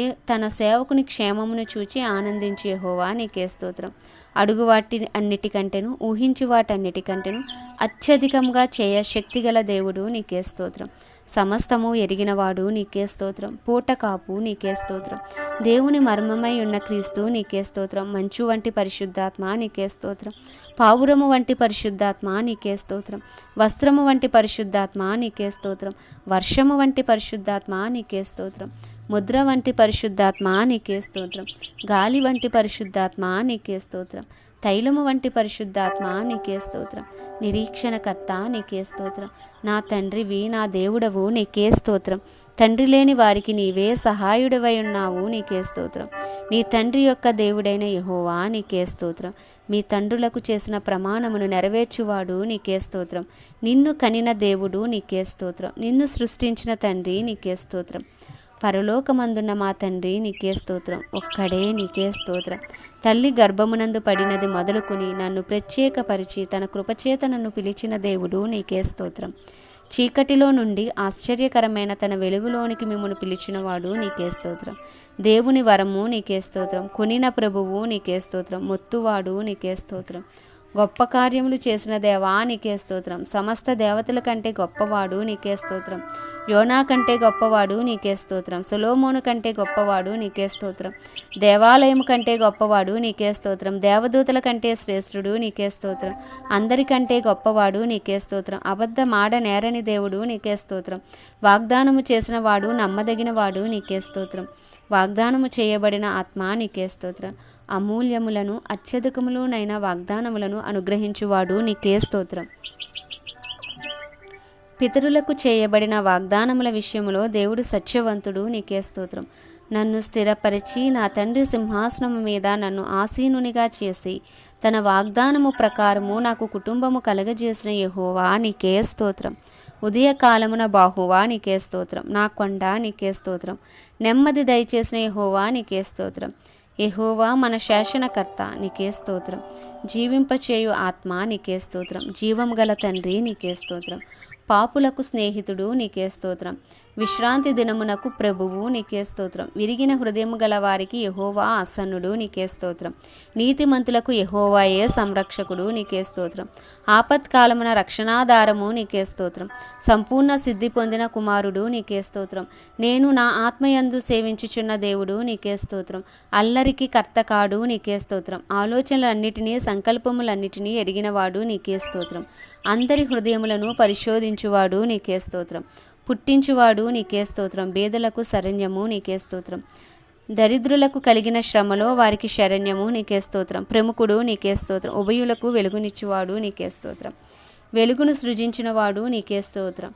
తన సేవకుని క్షేమమును చూచి ఆనందించే యెహోవా నీకే స్తోత్రం. అడుగు వాటి అన్నిటికంటేను ఊహించు వాటన్నిటికంటేను అత్యధికంగా చేయ శక్తిగల దేవుడు నీకే స్తోత్రం. సమస్తము ఎరిగినవాడు నీకే స్తోత్రం. పూటకాపు నీకే స్తోత్రం. దేవుని మర్మమై ఉన్న క్రీస్తు నీకే స్తోత్రం. మంచు వంటి పరిశుద్ధాత్మ నీకే స్తోత్రం. పావురము వంటి పరిశుద్ధాత్మ నీకే స్తోత్రం. వస్త్రము వంటి పరిశుద్ధాత్మ నీకే స్తోత్రం. వర్షము వంటి పరిశుద్ధాత్మ నీకే స్తోత్రం. ముద్ర వంటి పరిశుద్ధాత్మ నీకే స్తోత్రం. గాలి వంటి పరిశుద్ధాత్మ నీకే స్తోత్రం. తైలము వంటి పరిశుద్ధాత్మ నీకే స్తోత్రం. నిరీక్షణకర్త నీకే స్తోత్రం. నా తండ్రివి నా దేవుడవు నీకే స్తోత్రం. తండ్రి లేని వారికి నీవే సహాయుడవై ఉన్నావు నీకే స్తోత్రం. నీ తండ్రి యొక్క దేవుడైన యెహోవా నీకే స్తోత్రం. మీ తండ్రులకు చేసిన ప్రమాణమును నెరవేర్చువాడు నీకే స్తోత్రం. నిన్ను కనిన దేవుడు నీకే స్తోత్రం. నిన్ను సృష్టించిన తండ్రి నీకే స్తోత్రం. పరలోకమందున్న మా తండ్రి నీకే స్తోత్రం. ఒక్కడే నీకే స్తోత్రం. తల్లి గర్భమునందు పడినది మొదలుకొని నన్ను ప్రత్యేకపరిచి తన కృపచేత నన్ను పిలిచిన దేవుడు నీకే స్తోత్రం. చీకటిలో నుండి ఆశ్చర్యకరమైన తన వెలుగులోనికి మిమ్మల్ని పిలిచినవాడు నీకే స్తోత్రం. దేవుని వరము నీకే స్తోత్రం. కొనిన ప్రభువు నీకే స్తోత్రం. మొత్తువాడు నీకే స్తోత్రం. గొప్ప కార్యములు చేసిన దేవా నీకే స్తోత్రం. సమస్త దేవతల కంటే గొప్పవాడు నీకే స్తోత్రం. యోనా కంటే గొప్పవాడు నీకే స్తోత్రం. సొలొమోను కంటే గొప్పవాడు నీకే స్తోత్రం. దేవాలయము కంటే గొప్పవాడు నీకే స్తోత్రం. దేవదూతల కంటే శ్రేష్ఠుడు నీకే స్తోత్రం. అందరికంటే గొప్పవాడు నీకే స్తోత్రం. అబద్ధమాడ నేరని దేవుడు నీకే స్తోత్రం. వాగ్దానము చేసిన వాడు నమ్మదగిన వాడు నీకే స్తోత్రం. వాగ్దానము చేయబడిన ఆత్మ నీకే స్తోత్రం. అమూల్యములను అత్యధికములునైన వాగ్దానములను అనుగ్రహించువాడు నీకే స్తోత్రం. పితరులకు చేయబడిన వాగ్దానముల విషయములో దేవుడు సత్యవంతుడు నీకే స్తోత్రం. నన్ను స్థిరపరిచి నా తండ్రి సింహాసనము మీద నన్ను ఆసీనునిగా చేసి తన వాగ్దానము ప్రకారము నాకు కుటుంబము కలగజేసిన యెహోవా నీకే స్తోత్రం. ఉదయకాలమున బాహువా నీకే స్తోత్రం. నా కొండ నీకే స్తోత్రం. నెమ్మది దయచేసిన యెహోవా నీకే స్తోత్రం. యెహోవా మన శాసనకర్త నీకే స్తోత్రం. జీవింపచేయు ఆత్మ నీకే స్తోత్రం. జీవము గల తండ్రి నీకే స్తోత్రం. పాపులకు స్నేహితుడు నీకే స్తోత్రం. విశ్రాంతి దినమునకు ప్రభువు నీకే స్తోత్రం. విరిగిన హృదయము గల వారికి యెహోవా ఆసన్నుడు నీకే స్తోత్రం. నీతిమంతులకు యెహోవాయే సంరక్షకుడు నీకే స్తోత్రం. ఆపత్కాలమున రక్షణాధారము నీకే స్తోత్రం. సంపూర్ణ సిద్ధి పొందిన కుమారుడు నీకే స్తోత్రం. నేను నా ఆత్మయందు సేవించుచున్న దేవుడు నీకే స్తోత్రం. అల్లరికి కర్తకాడు నీకే స్తోత్రం. ఆలోచనలన్నిటినీ సంకల్పములన్నిటినీ ఎరిగినవాడు నీకే స్తోత్రం. అందరి హృదయములను పరిశోధించువాడు నీకే స్తోత్రం. పుట్టించువాడు నీకే స్తోత్రం. బేదలకు శరణ్యము నీకే స్తోత్రం. దరిద్రులకు కలిగిన శ్రమలో వారికి శరణ్యము నీకే స్తోత్రం. ప్రముఖుడు నీకే స్తోత్రం. ఉభయులకు వెలుగునిచ్చువాడు నీకే స్తోత్రం. వెలుగును సృజించినవాడు నీకే స్తోత్రం.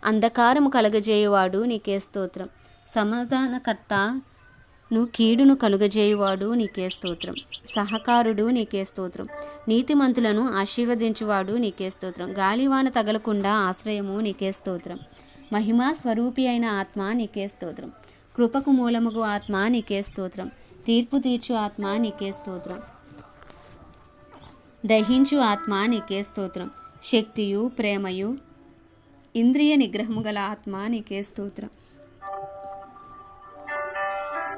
అంధకారము కలగజేయువాడు నీకే స్తోత్రం. సమాధానకర్తను కీడును కలుగజేయువాడు నీకే స్తోత్రం. సహకారుడు నీకే స్తోత్రం. నీతిమంతులను ఆశీర్వదించువాడు నీకే స్తోత్రం. గాలివాన తగలకుండా ఆశ్రయము నీకే స్తోత్రం. మహిమా స్వరూపి అయిన ఆత్మ నీకే స్తోత్రం. కృపకు మూలముగు ఆత్మ నీకే స్తోత్రం. తీర్పు తీర్చు ఆత్మ నీకే స్తోత్రం. దహించు ఆత్మ నీకే స్తోత్రం. శక్తియు ప్రేమయు ఇంద్రియ నిగ్రహము గల ఆత్మ నీకే స్తోత్రం.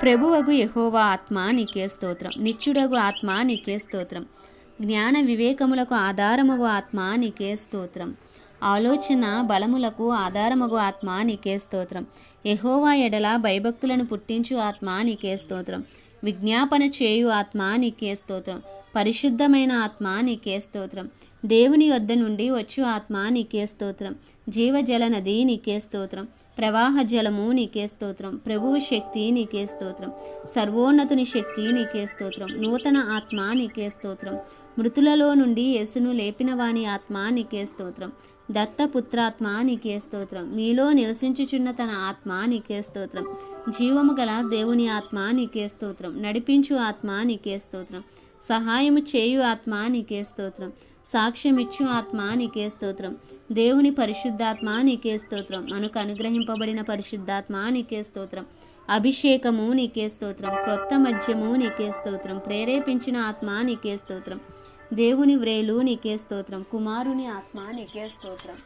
ప్రభువగు యెహోవా ఆత్మ నీకే స్తోత్రం. నిత్యుడగు ఆత్మ నీకే స్తోత్రం. జ్ఞాన వివేకములకు ఆధారమగు ఆత్మ నీకే స్తోత్రం. ఆలోచన బలములకు ఆధారమగు ఆత్మ నీకే స్తోత్రం. యెహోవా ఎడల భయభక్తులను పుట్టించు ఆత్మ నీకే స్తోత్రం. విజ్ఞాపన చేయు ఆత్మ నీకే స్తోత్రం. పరిశుద్ధమైన ఆత్మ నీకే స్తోత్రం. దేవుని వద్ద నుండి వచ్చు ఆత్మ నీకే స్తోత్రం. జీవజల నది నీకే స్తోత్రం. ప్రవాహ జలము నీకే స్తోత్రం. ప్రభువు శక్తి నీకే స్తోత్రం. సర్వోన్నతుని శక్తి నీకే స్తోత్రం. నూతన ఆత్మ నీకే స్తోత్రం. మృతులలో నుండి యేసును లేపిన వాని ఆత్మ నీకే స్తోత్రం. దత్తపుత్రాత్మ నీకే స్తోత్రం. మీలో నివసించుచున్న తన ఆత్మ నీకే స్తోత్రం. జీవము గల దేవుని ఆత్మ నీకే స్తోత్రం. నడిపించు ఆత్మ నీకే స్తోత్రం. సహాయము చేయు ఆత్మ నీకే స్తోత్రం. సాక్ష్యమిచ్చు ఆత్మ నీకే స్తోత్రం. దేవుని పరిశుద్ధాత్మ నీకే స్తోత్రం. మనకు అనుగ్రహింపబడిన పరిశుద్ధాత్మ నీకే స్తోత్రం. అభిషేకము నీకే స్తోత్రం. క్రొత్త మద్యము నీకే స్తోత్రం. ప్రేరేపించిన ఆత్మ నీకే స్తోత్రం. దేవుని వ్రేలు నీకే స్తోత్రం. కుమారుని ఆత్మ నీకే స్తోత్రం.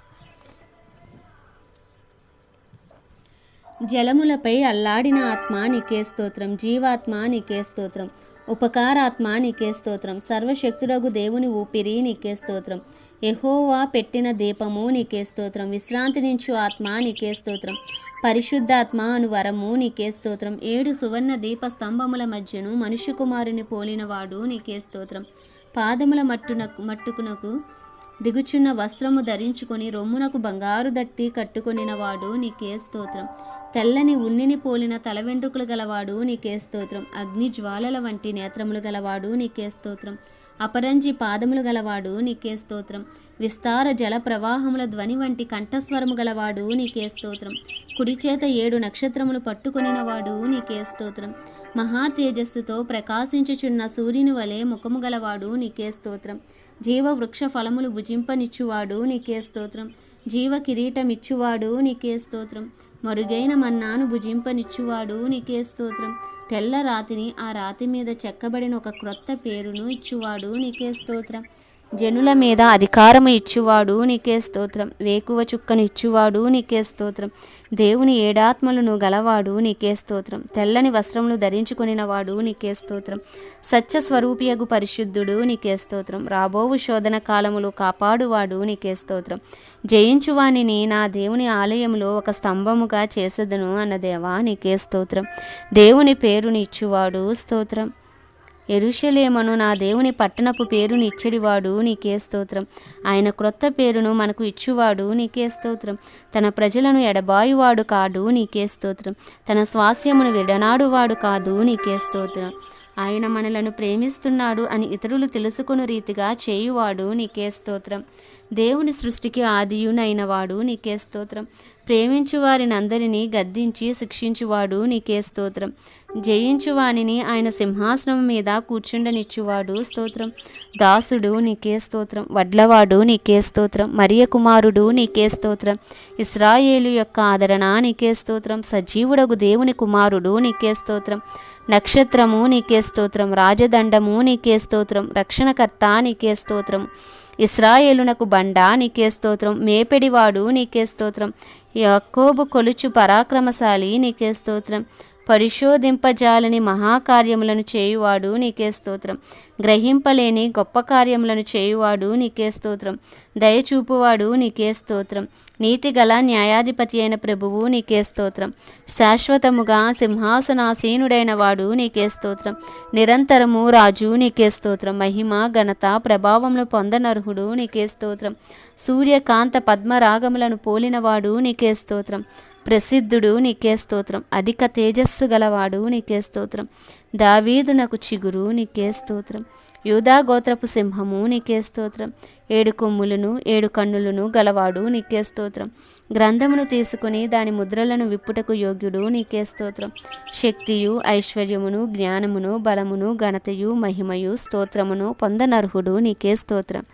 జలములపై అల్లాడిన ఆత్మ నీకే స్తోత్రం. జీవాత్మ నీకే స్తోత్రం. ఉపకారాత్మ నీకే స్తోత్రం. సర్వశక్తుడగు దేవుని ఊపిరి నీకే స్తోత్రం. యెహోవా పెట్టిన దీపము నీకే స్తోత్రం. విశ్రాంతినించు ఆత్మ నీకే స్తోత్రం. పరిశుద్ధాత్మ అను వరము నీకే స్తోత్రం. 7 సువర్ణ దీప స్తంభముల మధ్యను మనుష్య కుమారుని పోలినవాడు నీకే స్తోత్రం. పాదముల మట్టుకునకు దిగుచున్న వస్త్రము ధరించుకొని రొమ్మునకు బంగారు దట్టి కట్టుకొనినవాడు నీకే స్తోత్రం. తెల్లని ఉన్నిని పోలిన తల వెంట్రుకలు గలవాడు నీకే స్తోత్రం. అగ్ని జ్వాలల వంటి నేత్రములు గలవాడు నీకే స్తోత్రం. అపరంజి పాదములు గలవాడు నీకే స్తోత్రం. విస్తార జల ప్రవాహముల ధ్వని వంటి కంఠస్వరము గలవాడు నీకే స్తోత్రం. కుడి చేత 7 నక్షత్రములు పట్టుకొనినవాడు నీకే స్తోత్రం. మహా తేజస్సుతో ప్రకాశించుచున్న సూర్యుని వలె ముఖము గలవాడు నీకే స్తోత్రం. జీవ వృక్ష ఫలములు భుజింపనిచ్చువాడు నీకే స్తోత్రం. జీవ కిరీటమిచ్చువాడు నీకే స్తోత్రం. మరుగైన మన్నాను భుజింపనిచ్చువాడు నీకే స్తోత్రం. తెల్ల రాతిని ఆ రాతి మీద చెక్కబడిన ఒక క్రొత్త పేరును ఇచ్చువాడు నీకే స్తోత్రం. జనుల మీద అధికారము ఇచ్చువాడు నీకే స్తోత్రం. వేకువ చుక్కను ఇచ్చువాడు నీకే స్తోత్రం. దేవుని 7 ఆత్మలను గలవాడు నీకే స్తోత్రం. తెల్లని వస్త్రములు ధరించుకొనినవాడు నీకే స్తోత్రం. సత్య స్వరూపియగు పరిశుద్ధుడు నీకే స్తోత్రం. రాబోవు శోధన కాలములు కాపాడువాడు నీకే స్తోత్రం. జయించువానిని నా దేవుని ఆలయంలో ఒక స్తంభముగా చేసేదను అన్న దేవా నీకే స్తోత్రం. దేవుని పేరుని ఇచ్చువాడు స్తోత్రం. యెరూషలేమును నా దేవుని పట్టణపు పేరుని ఇచ్చడివాడు నీకే స్తోత్రం. ఆయన క్రొత్త పేరును మనకు ఇచ్చువాడు నీకే స్తోత్రం. తన ప్రజలను ఎడబాయువాడు కాడు నీకే స్తోత్రం. తన స్వాస్యమును విడనాడువాడు కాదు నీకే స్తోత్రం. ఆయన మనలను ప్రేమిస్తున్నాడు అని ఇతరులు తెలుసుకుని రీతిగా చేయువాడు నీకే స్తోత్రం. దేవుని సృష్టికి ఆదియునైన వాడు నీకే స్తోత్రం. ప్రేమించు వారిని అందరినీ గద్దించి శిక్షించువాడు నీకే స్తోత్రం. జయించువానిని ఆయన సింహాసనం మీద కూర్చుండనిచ్చువాడు స్తోత్రం. దాసుడు నీకే స్తోత్రం. వడ్లవాడు నీకే స్తోత్రం. మరియ కుమారుడు నీకే స్తోత్రం. ఇశ్రాయేలు యొక్క ఆదరణ నీకే స్తోత్రం. సజీవుడగు దేవుని కుమారుడు నీకే స్తోత్రం. నక్షత్రము నీకే స్తోత్రం. రాజదండము నీకే స్తోత్రం. రక్షణకర్త నీకే స్తోత్రం. ఇశ్రాయేలునకు బండ నీకే స్తోత్రం. మేపెడివాడు నీకే స్తోత్రం. యాకోబు కొలుచు పరాక్రమశాలి నీకే స్తోత్రం. పరిశోధింపజాలని మహాకార్యములను చేయువాడు నీకే స్తోత్రం. గ్రహింపలేని గొప్ప కార్యములను చేయువాడు నీకే స్తోత్రం. దయచూపువాడు నీకే స్తోత్రం. నీతిగల న్యాయాధిపతి అయిన ప్రభువు నీకే స్తోత్రం. శాశ్వతముగా సింహాసనాసీనుడైన వాడు నీకే స్తోత్రం. నిరంతరము రాజు నీకే స్తోత్రం. మహిమ ఘనత ప్రభావములు పొందనర్హుడు నీకే స్తోత్రం. సూర్యకాంత పద్మరాగములను పోలినవాడు నీకే స్తోత్రం. ప్రసిద్ధుడు నీకే స్తోత్రం. అధిక తేజస్సు గలవాడు నీకే స్తోత్రం. దావీదునకు చిగురు నీకే స్తోత్రం. యూదా గోత్రపు సింహము నీకే స్తోత్రం. 7 కొమ్ములను 7 కన్నులను గలవాడు నీకే స్తోత్రం. గ్రంథమును తీసుకుని దాని ముద్రలను విప్పుటకు యోగ్యుడు నీకే స్తోత్రం. శక్తియు ఐశ్వర్యమును జ్ఞానమును బలమును ఘనతయు మహిమయు స్తోత్రమును పొందనర్హుడు నీకే స్తోత్రం.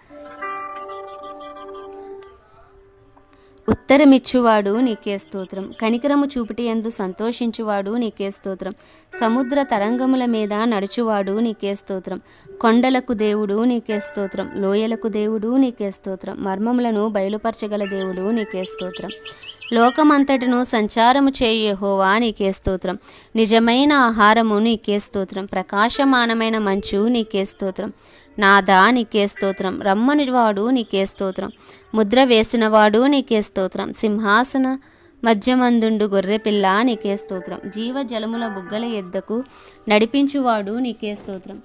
ఉత్తరమిచ్చువాడు నీకే స్తోత్రం. కనికరము చూపుటి యందు సంతోషించువాడు నీకే స్తోత్రం. సముద్ర తరంగముల మీద నడుచువాడు నీకే స్తోత్రం. కొండలకు దేవుడు నీకే స్తోత్రం. లోయలకు దేవుడు నీకే స్తోత్రం. మర్మములను బయలుపరచగల దేవుడు నీకే స్తోత్రం. లోకమంతటను సంచారము చేయు యెహోవా నీకే స్తోత్రం. నిజమైన ఆహారము నీకే స్తోత్రం. ప్రకాశమానమైన మంచు నీకే స్తోత్రం. నాదా నీకే స్తోత్రం. రమ్మనివాడు నీకే స్తోత్రం. ముద్ర వేసినవాడు నీకే స్తోత్రం. సింహాసన మధ్యమందుండు గొర్రెపిల్ల నీకే స్తోత్రం. జీవజలముల బుగ్గల ఎద్దకు నడిపించువాడు నీకే స్తోత్రం.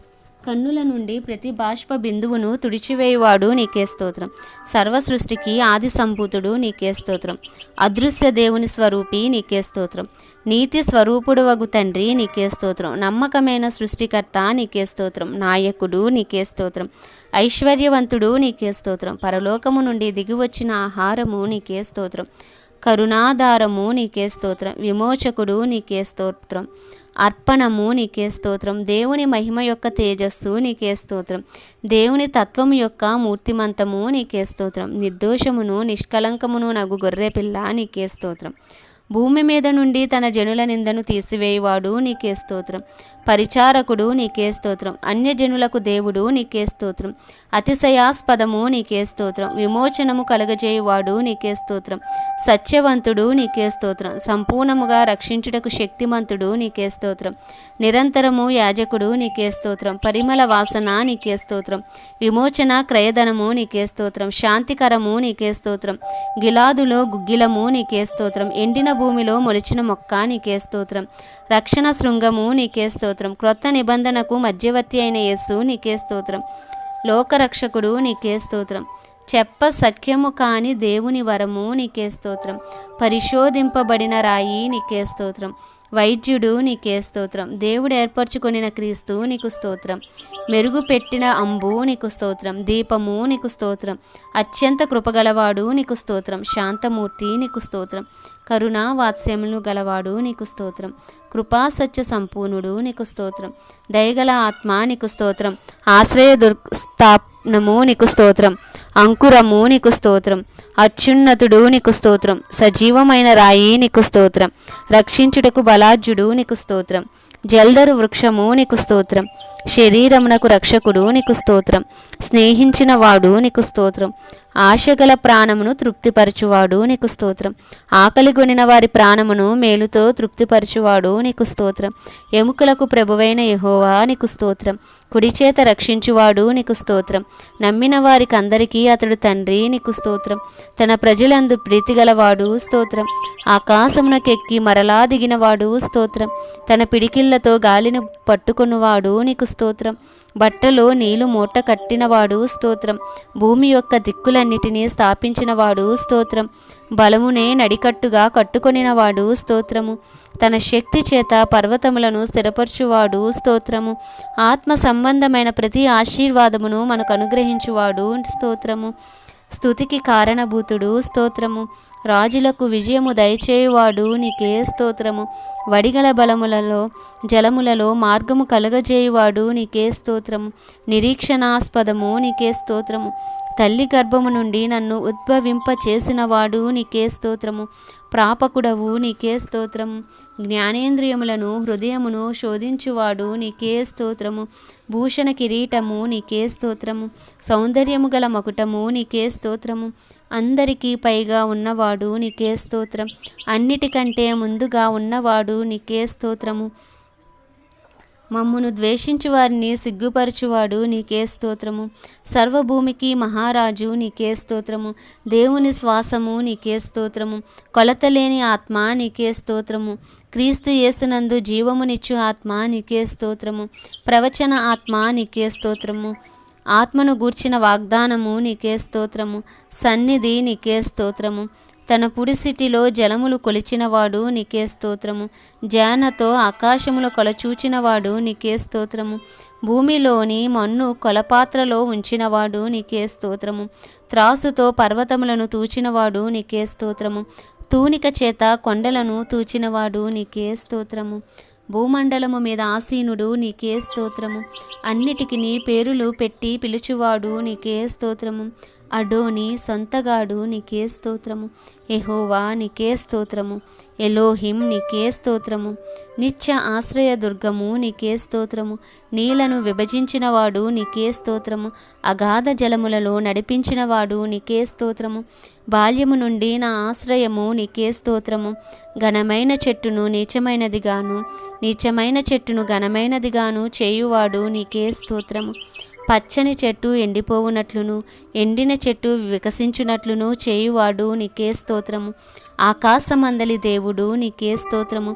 కన్నుల నుండి ప్రతి బాష్ప బిందువును తుడిచివేయువాడు నీకే స్తోత్రం. సర్వ సృష్టికి ఆది సంభూతుడు నీకే స్తోత్రం. అదృశ్య దేవుని స్వరూపి నీకే స్తోత్రం. నీతి స్వరూపుడు వగు తండ్రి నీకే స్తోత్రం. నమ్మకమైన సృష్టికర్త నీకే స్తోత్రం. నాయకుడు నీకే స్తోత్రం. ఐశ్వర్యవంతుడు నీకే స్తోత్రం. పరలోకము నుండి దిగివచ్చిన ఆహారము నీకే స్తోత్రం. కరుణాధారము నీకే స్తోత్రం. విమోచకుడు నీకే స్తోత్రం. అర్పణము నీకే స్తోత్రం. దేవుని మహిమ యొక్క తేజస్సు నీకే స్తోత్రం. దేవుని తత్వము యొక్క మూర్తిమంతము నీకే స్తోత్రం. నిర్దోషమును నిష్కలంకమును నగు గొర్రెపిల్ల నీకే స్తోత్రం. భూమి మీద నుండి తన జనుల నిందను తీసివేయువాడు నీకే స్తోత్రం. పరిచారకుడు నీకే స్తోత్రం. అన్యజనులకు దేవుడు నీకే స్తోత్రం. అతిశయాస్పదము నీకే స్తోత్రం. విమోచనము కలగజేయువాడు నీకే స్తోత్రం. సత్యవంతుడు నీకే స్తోత్రం. సంపూర్ణముగా రక్షించుటకు శక్తిమంతుడు నీకే స్తోత్రం. నిరంతరము యాజకుడు నీకే స్తోత్రం. పరిమళ వాసన నీకే స్తోత్రం. విమోచన క్రయధనము నీకే స్తోత్రం. శాంతికరము నీకే స్తోత్రం. గిలాదులో గుగ్గిలము నీకే స్తోత్రం. ఎండిన భూమిలో మొలిచిన మొక్క నీకే స్తోత్రం. రక్షణ శృంగము నీకే స్తోత్రం. క్రొత్త నిబంధనకు మధ్యవర్తి అయిన యేసు నీకే స్తోత్రం. లోకరక్షకుడు నీకే స్తోత్రం. చెప్ప సఖ్యము కాని దేవుని వరము నీకే స్తోత్రం. పరిశోధింపబడిన రాయి నీకే స్తోత్రం. వైద్యుడు నీకే స్తోత్రం. దేవుడు ఏర్పరచుకొనిన క్రీస్తు నీకు స్తోత్రం. మెరుగు పెట్టిన అంబు నీకు స్తోత్రం. దీపము నీకు స్తోత్రం. అత్యంత కృపగలవాడు నీకు స్తోత్రం. శాంతమూర్తి నీకు స్తోత్రం. కరుణా వాత్స్యములు గలవాడు నీకు స్తోత్రం. కృపా సత్య సంపూర్ణుడు నీకు స్తోత్రం. దయగల ఆత్మ నీకు స్తోత్రం. ఆశ్రయ దుర్స్థాపనము నీకు స్తోత్రం. అంకురము నీకు స్తోత్రం. అత్యున్నతుడు నీకు స్తోత్రం. సజీవమైన రాయి నీకు స్తోత్రం. రక్షించుటకు బలాఢ్యుడు నీకు స్తోత్రం. జల్దరు వృక్షము నీకు స్తోత్రం. శరీరమునకు రక్షకుడు నీకు స్తోత్రం. స్నేహించిన వాడు నీకు స్తోత్రం. ఆశగల ప్రాణమును తృప్తిపరచువాడు నీకు స్తోత్రం. ఆకలిగొనిన వారి ప్రాణమును మేలుతో తృప్తిపరచువాడు నీకు స్తోత్రం. ఎముకలకు ప్రభువైన యెహోవా నీకు స్తోత్రం. కుడిచేత రక్షించువాడు నీకు స్తోత్రం. నమ్మిన వారికి అందరికీ అతడు తండ్రి నీకు స్తోత్రం. తన ప్రజలందు ప్రీతిగలవాడు స్తోత్రం. ఆకాశమునకెక్కి మరలా దిగినవాడు స్తోత్రం. తన పిడికిళ్లతో గాలిని పట్టుకున్నవాడు నీకు స్తోత్రం. బట్టలో నీళ్లు మూట కట్టినవాడు స్తోత్రం. భూమి యొక్క దిక్కులన్నిటినీ స్థాపించినవాడు స్తోత్రం. బలమునే నడికట్టుగా కట్టుకొనినవాడు స్తోత్రము. తన శక్తి చేత పర్వతములను స్థిరపరచువాడు స్తోత్రము. ఆత్మ సంబంధమైన ప్రతి ఆశీర్వాదమును మనకు అనుగ్రహించువాడు స్తోత్రము. స్తుతికి కారణభూతుడు స్తోత్రము. రాజులకు విజయము దయచేయువాడు నీకే స్తోత్రము. వడిగల బలములలో జలములలో మార్గము కలుగజేయువాడు నీకే స్తోత్రము. నిరీక్షణాస్పదము నీకే స్తోత్రము. తల్లి గర్భము నుండి నన్ను ఉద్భవింప చేసినవాడు నీకే స్తోత్రము. ప్రాపకుడవు నీకే స్తోత్రము. జ్ఞానేంద్రియములను హృదయమును శోధించువాడు నీకే స్తోత్రము. భూషణ కిరీటము నీకే స్తోత్రము. సౌందర్యము గల మకుటము నీకే స్తోత్రము. అందరికీ పైగా ఉన్నవాడు నీకే స్తోత్రం. అన్నిటికంటే ముందుగా ఉన్నవాడు నీకే స్తోత్రము. మమ్మును ద్వేషించు వారిని సిగ్గుపరచువాడు నీకే స్తోత్రము. సర్వభూమికి మహారాజు నీకే స్తోత్రము. దేవుని శ్వాసము నీకే స్తోత్రము. కొలతలేని ఆత్మ నీకే స్తోత్రము. క్రీస్తు యేసునందు జీవమునిచ్చు ఆత్మ నీకే స్తోత్రము. ప్రవచన ఆత్మ నీకే స్తోత్రము. ఆత్మను గూర్చిన వాగ్దానము నీకే స్తోత్రము. సన్నిధి నీకే స్తోత్రము. తన పుడిసిటిలో జలములు కొలిచినవాడు నీకే స్తోత్రము. జానతో ఆకాశములో కొలచూచినవాడు నీకే స్తోత్రము. భూమిలోని మన్ను కొలపాత్రలో ఉంచినవాడు నీకే స్తోత్రము. త్రాసుతో పర్వతములను తూచినవాడు నీకే స్తోత్రము. తూనిక చేత కొండలను తూచినవాడు నీకే స్తోత్రము. భూమండలము మీద ఆసీనుడు నీకే స్తోత్రము. అన్నిటికి నీ పేరులు పెట్టి పిలుచువాడు నీకే స్తోత్రము. అడోని సొంతగాడు నీకే స్తోత్రము. యెహోవా నీకే స్తోత్రము. ఎలోహిం నీకే స్తోత్రము. నిత్య ఆశ్రయ దుర్గము నీకే స్తోత్రము. నీళ్లను విభజించినవాడు నీకే స్తోత్రము. అగాధ జలములలో నడిపించినవాడు నీకే స్తోత్రము. బాల్యము నుండి నా ఆశ్రయము నీకే స్తోత్రము. ఘనమైన చెట్టును నీచమైనదిగాను, నీచమైన చెట్టును ఘనమైనదిగాను చేయువాడు నీకే స్తోత్రము. పచ్చని చెట్టు ఎండిపోవునట్లును, ఎండిన చెట్టు వికసించునట్లును చేయువాడు నీకే స్తోత్రము. ఆకాశమందలి దేవుడు నీకే స్తోత్రము.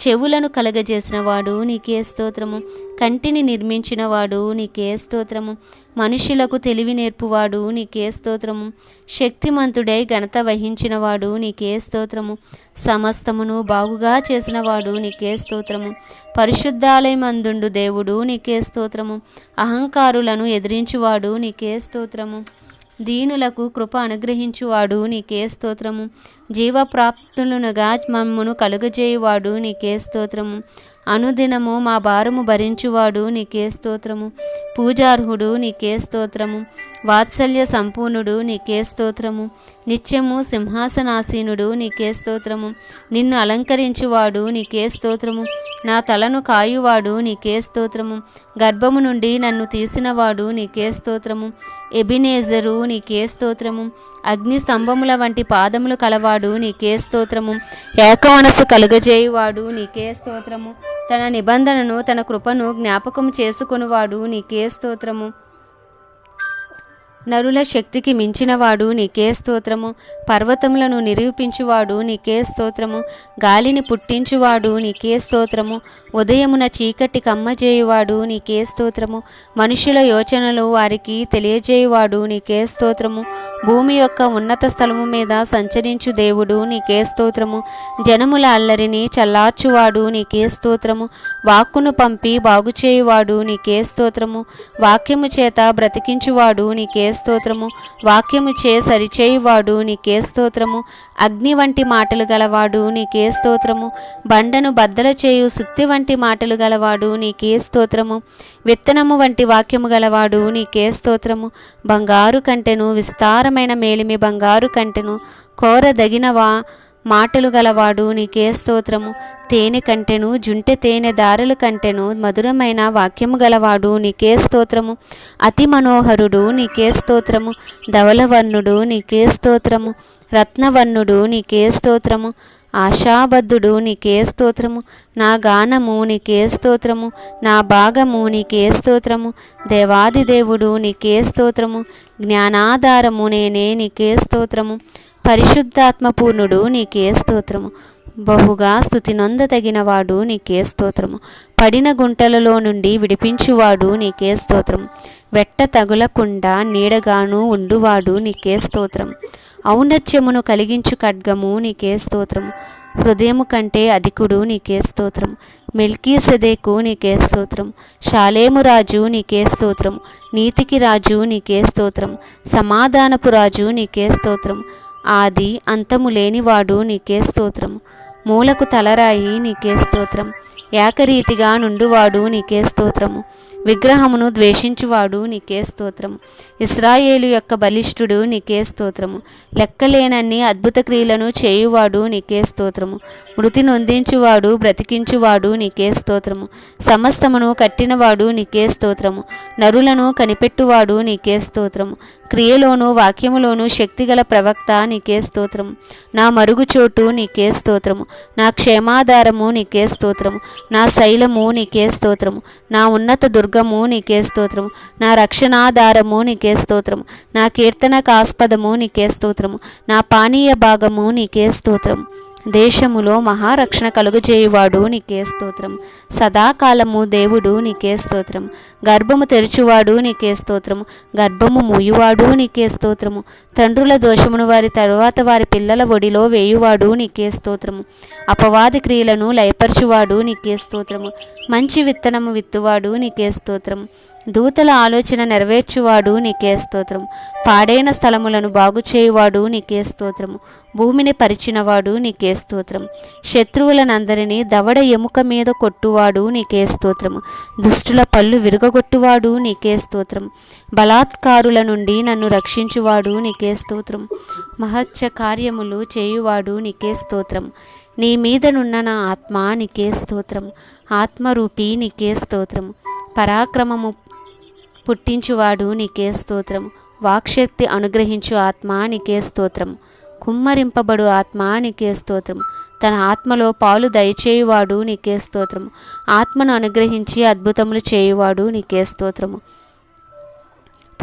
చెవులను కలగజేసినవాడు నీకే స్తోత్రము. కంటిని నిర్మించినవాడు నీకే స్తోత్రము. మనుషులకు తెలివి నేర్పువాడు నీకే స్తోత్రము. శక్తిమంతుడై ఘనత వహించినవాడు నీకే స్తోత్రము. సమస్తమును బాగుగా చేసినవాడు నీకే స్తోత్రము. పరిశుద్ధాలయమందుండు దేవుడు నీకే స్తోత్రము. అహంకారులను ఎదిరించువాడు నీకే స్తోత్రము. దీనులకు కృప అనుగ్రహించువాడు నీకే స్తోత్రము. జీవప్రాప్తులునుగా మమ్మును కలుగజేయువాడు నీకే స్తోత్రము. అనుదినము మా భారము భరించువాడు నీకే స్తోత్రము. పూజార్హుడు నీకే స్తోత్రము. వాత్సల్య సంపూర్ణుడు నీకే స్తోత్రము. నిత్యము సింహాసనాసీనుడు నీకే స్తోత్రము. నిన్ను అలంకరించువాడు నీకే స్తోత్రము. నా తలను కాయువాడు నీకే స్తోత్రము. గర్భము నుండి నన్ను తీసినవాడు నీకే స్తోత్రము. ఎబినేజరు నీకే స్తోత్రము. అగ్ని స్తంభముల వంటి పాదములు కలవాడు నీకే స్తోత్రము. ఏక మనసు కలుగజేయువాడు నీకే స్తోత్రము. తన నిబంధనను తన కృపను జ్ఞాపకం చేసుకునివాడు నీకే స్తోత్రము. నరుల శక్తికి మించినవాడు నీకే స్తోత్రము. పర్వతములను నిరూపించువాడు నీకే స్తోత్రము. గాలిని పుట్టించువాడు నీకే స్తోత్రము. ఉదయమున చీకటి కమ్మజేయువాడు నీకే స్తోత్రము. మనుషుల యోచనలు వారికి తెలియజేయువాడు నీకే స్తోత్రము. భూమి యొక్క ఉన్నత స్థలము మీద సంచరించు దేవుడు నీకే స్తోత్రము. జనముల అల్లరిని చల్లార్చువాడు నీకే స్తోత్రము. వాక్కును పంపి బాగుచేయువాడు నీకే స్తోత్రము. వాక్యము చేత బ్రతికించువాడు నీకే స్తోత్రము. వాక్యము చే సరిచేయువాడు నీకే స్తోత్రము. అగ్ని వంటి మాటలు గలవాడు నీకే స్తోత్రము. బండను బద్దల చేయు సుత్తి వంటి మాటలు గలవాడు నీకే స్తోత్రము. విత్తనము వంటి వాక్యము గలవాడు నీకే స్తోత్రము. బంగారు కంటెను, విస్తారమైన మేలిమి బంగారు కంటెను, కోరదగినవా మాటలు గలవాడు నీకే స్తోత్రము. తేనె కంటెను, జుంటె తేనె దారుల కంటెను మధురమైన వాక్యము గలవాడు నీకే స్తోత్రము. అతి మనోహరుడు నీకే స్తోత్రము. ధవలవర్ణుడు నీకే స్తోత్రము. రత్నవర్ణుడు నీకే స్తోత్రము. ఆశాబద్ధుడు నీకే స్తోత్రము. నా గానము నీకే స్తోత్రము. నా భాగము నీకే స్తోత్రము. దేవాది దేవుడు నీకే స్తోత్రము. జ్ఞానాధారము నేనే నీకే స్తోత్రము. పరిశుద్ధాత్మపూర్ణుడు నీకే స్తోత్రము. బహుగా స్తుతి నొందతగినవాడు నీకే స్తోత్రము. పడిన గుంటలలో నుండి విడిపించువాడు నీకే స్తోత్రము. వెట్ట తగులకుండా నీడగాను ఉండువాడు నీకే స్తోత్రం. ఔన్నత్యమును కలిగించు ఖడ్గము నీకే స్తోత్రము. హృదయము కంటే అధికుడు నీకే స్తోత్రం. మెల్కీసెదెకు నీకే స్తోత్రం. షాలేము రాజు నీకే స్తోత్రం. నీతికి రాజు నీకే స్తోత్రం. సమాధానపు రాజు నీకే స్తోత్రం. ఆది అంతము లేనివాడు నీకే స్తోత్రము. మూలకు తలరాయి నీకే స్తోత్రం. ఏకరీతిగా నుండువాడు నీకే స్తోత్రము. విగ్రహమును ద్వేషించువాడు నీకే స్తోత్రము. ఇశ్రాయేలు యొక్క బలిష్ఠుడు నీకే స్తోత్రము. లెక్కలేనన్ని అద్భుత క్రియలను చేయువాడు నీకే స్తోత్రము. మృతి నొందించువాడు బ్రతికించువాడు నీకే స్తోత్రము. సమస్తమును కట్టినవాడు నీకే స్తోత్రము. నరులను కనిపెట్టువాడు నీకే స్తోత్రము. క్రియలోను వాక్యములోను శక్తిగల ప్రవక్త నీకే స్తోత్రము. నా మరుగుచోటు నీకే స్తోత్రము. నా క్షేమాధారము నీకే స్తోత్రము. నా శైలము నీకే స్తోత్రము. నా ఉన్నత దుర్గము నీకే స్తోత్రము. నా రక్షణాధారము నీకే స్తోత్రము. నా కీర్తనకాస్పదము నీకే స్తోత్రము. నా పానీయ భాగము నీకే స్తోత్రము. దేశములో మహారక్షణ కలుగజేయువాడు నీకే స్తోత్రం. సదాకాలము దేవుడు నీకే స్తోత్రం. గర్భము తెరుచువాడు నీకే స్తోత్రము. గర్భము మూయువాడు నీకే స్తోత్రము. తండ్రుల దోషమును వారి తరువాత వారి పిల్లల ఒడిలో వేయువాడు నీకే స్తోత్రము. అపవాది క్రియలను లయపరచువాడు నీకే స్తోత్రము. మంచి విత్తనము విత్తువాడు నీకే స్తోత్రము. దూతల ఆలోచన నెరవేర్చువాడు నీకే స్తోత్రం. పాడైన స్థలములను బాగుచేయువాడు నీకే స్తోత్రము. భూమిని పరిచినవాడు నీకే స్తోత్రం. శత్రువులనందరినీ దవడ ఎముక మీద కొట్టువాడు నీకే స్తోత్రము. దుష్టుల పళ్ళు విరుగ పోగొట్టువాడు నీకే స్తోత్రం. బలాత్కారుల నుండి నన్ను రక్షించువాడు నీకే స్తోత్రం. మహత్య కార్యములు చేయువాడు నీకే స్తోత్రం. నీ మీదనున్న నా ఆత్మ నీకే స్తోత్రం. ఆత్మరూపి నీకే స్తోత్రం. పరాక్రమము పుట్టించువాడు నీకే స్తోత్రం. వాక్శక్తి అనుగ్రహించు ఆత్మ నీకే స్తోత్రం. కుమ్మరింపబడు ఆత్మ నీకే స్తోత్రం. తన ఆత్మలో పాలు దయచేయువాడు నీకే స్తోత్రము. ఆత్మను అనుగ్రహించి అద్భుతములు చేయువాడు నీకే స్తోత్రము.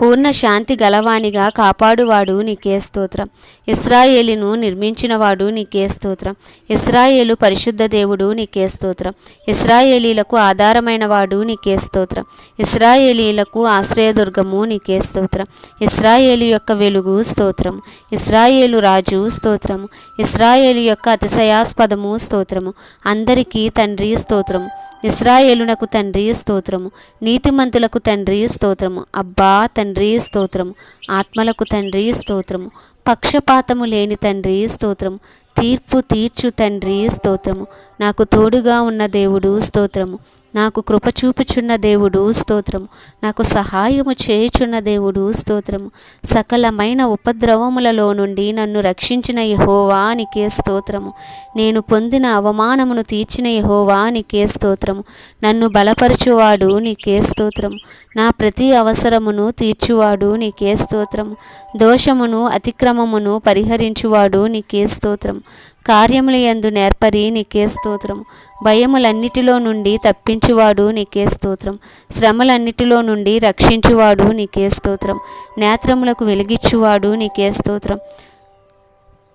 పూర్ణ శాంతి గలవానిగా కాపాడువాడు నీకే స్తోత్రం. ఇశ్రాయేలును నిర్మించినవాడు నీకే స్తోత్రం. ఇశ్రాయేలు పరిశుద్ధ దేవుడు నీకే స్తోత్రం. ఇశ్రాయేలీలకు ఆధారమైన వాడు నీకే స్తోత్రం. ఇశ్రాయేలీలకు ఆశ్రయదుర్గము నీకే స్తోత్రం. ఇశ్రాయేలు యొక్క వెలుగు స్తోత్రము. ఇశ్రాయేలు రాజు స్తోత్రము. ఇశ్రాయేలు యొక్క అతిశయాస్పదము స్తోత్రము. అందరికీ తండ్రి స్తోత్రము. ఇశ్రాయేలునకు తండ్రి స్తోత్రము. నీతిమంతులకు తండ్రి స్తోత్రము. అబ్బా తండ్రి స్తోత్రము. ఆత్మలకు తండ్రి స్తోత్రము. పక్షపాతము లేని తండ్రి స్తోత్రము. తీర్పు తీర్చు తండ్రి స్తోత్రము. నాకు తోడుగా ఉన్న దేవుడు స్తోత్రము. నాకు కృప చూపుచున్న దేవుడు స్తోత్రము. నాకు సహాయము చేయుచున్న దేవుడు స్తోత్రము. సకలమైన ఉపద్రవములలో నుండి నన్ను రక్షించిన యెహోవా నీకే స్తోత్రము. నేను పొందిన అవమానమును తీర్చిన యెహోవా నీకే స్తోత్రము. నన్ను బలపరచువాడు నీకే స్తోత్రము. నా ప్రతి అవసరమును తీర్చువాడు నీకే స్తోత్రము. దోషమును అతిక్రమమును పరిహరించువాడు నీకే స్తోత్రము. కార్యముల యందు నేర్పరి నీకే స్తోత్రము. భయములన్నిటిలో నుండి తప్పించువాడు నీకే స్తోత్రం. శ్రమలన్నిటిలో నుండి రక్షించువాడు నీకే స్తోత్రం. నేత్రములకు వెలిగిచ్చువాడు నీకే స్తోత్రం.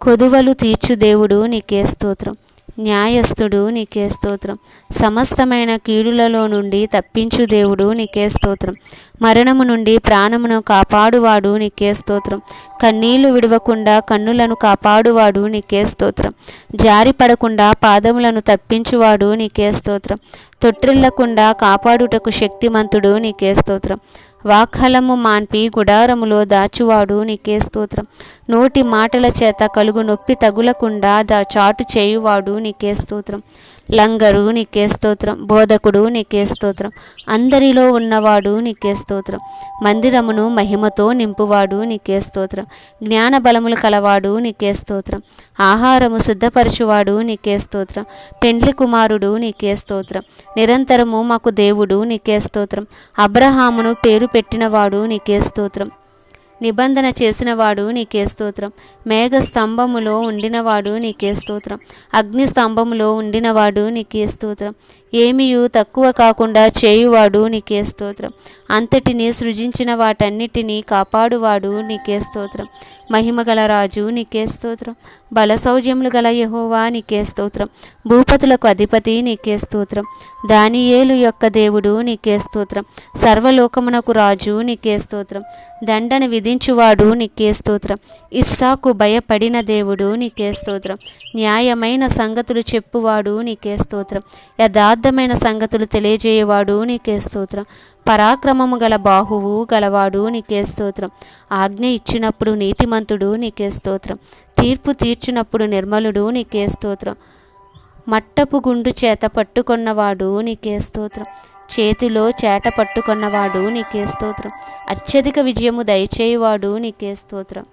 కొదువలు తీర్చు దేవుడు నీకే స్తోత్రం. న్యాయస్థుడు నీకే స్తోత్రం. సమస్తమైన కీడులలో నుండి తప్పించు దేవుడు నీకే స్తోత్రం. మరణము నుండి ప్రాణమును కాపాడువాడు నీకే స్తోత్రం. కన్నీళ్లు విడవకుండా కన్నులను కాపాడువాడు నీకే స్తోత్రం. జారిపడకుండా పాదములను తప్పించువాడు నీకే స్తోత్రం. తొట్టిల్లకుండా కాపాడుటకు శక్తిమంతుడు నీకే స్తోత్రం. వాక్హలము మాన్పి గుడారములో దాచువాడు నీకే స్తోత్రం. నోటి మాటల చేత కలుగు నొప్పి తగులకుండా చాటు చేయువాడు నీకే స్తోత్రం. లంగరు నీకే స్తోత్రం. బోధకుడు నీకే స్తోత్రం. అందరిలో ఉన్నవాడు నీకే స్తోత్రం. మందిరమును మహిమతో నింపువాడు నీకే స్తోత్రం. జ్ఞాన బలములు కలవాడు నీకే స్తోత్రం. ఆహారము సిద్ధపరచువాడు నీకే స్తోత్రం. పెండ్లి కుమారుడు నీకే స్తోత్రం. నిరంతరము మాకు దేవుడు నీకే స్తోత్రం. అబ్రహామును పేరు పెట్టినవాడు నీకే స్తోత్రం. నిబంధన చేసినవాడు నీకే స్తోత్రం. మేఘ స్తంభములో ఉండినవాడు నీకే స్తోత్రం. అగ్ని స్తంభములో ఉండినవాడు నీకే స్తోత్రం. ఏమీయు తక్కువ కాకుండా చేయువాడు నీకే స్తోత్రం. అంతటిని సృజించిన వాటన్నిటినీ కాపాడువాడు నీకే స్తోత్రం. మహిమగల రాజు నీకే స్తోత్రం. బలసౌజ్యములు గల యెహోవా నీకే స్తోత్రం. భూపతులకు అధిపతి నీకే స్తోత్రం. దానియేలు యొక్క దేవుడు నీకే స్తోత్రం. సర్వలోకమునకు రాజు నీకే స్తోత్రం. దండన విధించువాడు నీకే స్తోత్రం. ఇస్సాకు భయపడిన దేవుడు నీకే స్తోత్రం. న్యాయమైన సంగతులు చెప్పువాడు నీకే స్తోత్రం. యథార్థమైన సంగతులు తెలియజేయవాడు నీకే స్తోత్రం. పరాక్రమము గల బాహువు గలవాడు నీకే స్తోత్రం. ఆజ్ఞ ఇచ్చినప్పుడు నీతిమంతుడు నీకే స్తోత్రం. తీర్పు తీర్చినప్పుడు నిర్మలుడు నీకే స్తోత్రం. మట్టపు గుండు చేత పట్టుకొన్నవాడు నీకే స్తోత్రం. చేతిలో చేట పట్టుకొన్నవాడు నీకే స్తోత్రం. అత్యధిక విజయము దయచేయువాడు నీకే స్తోత్రం.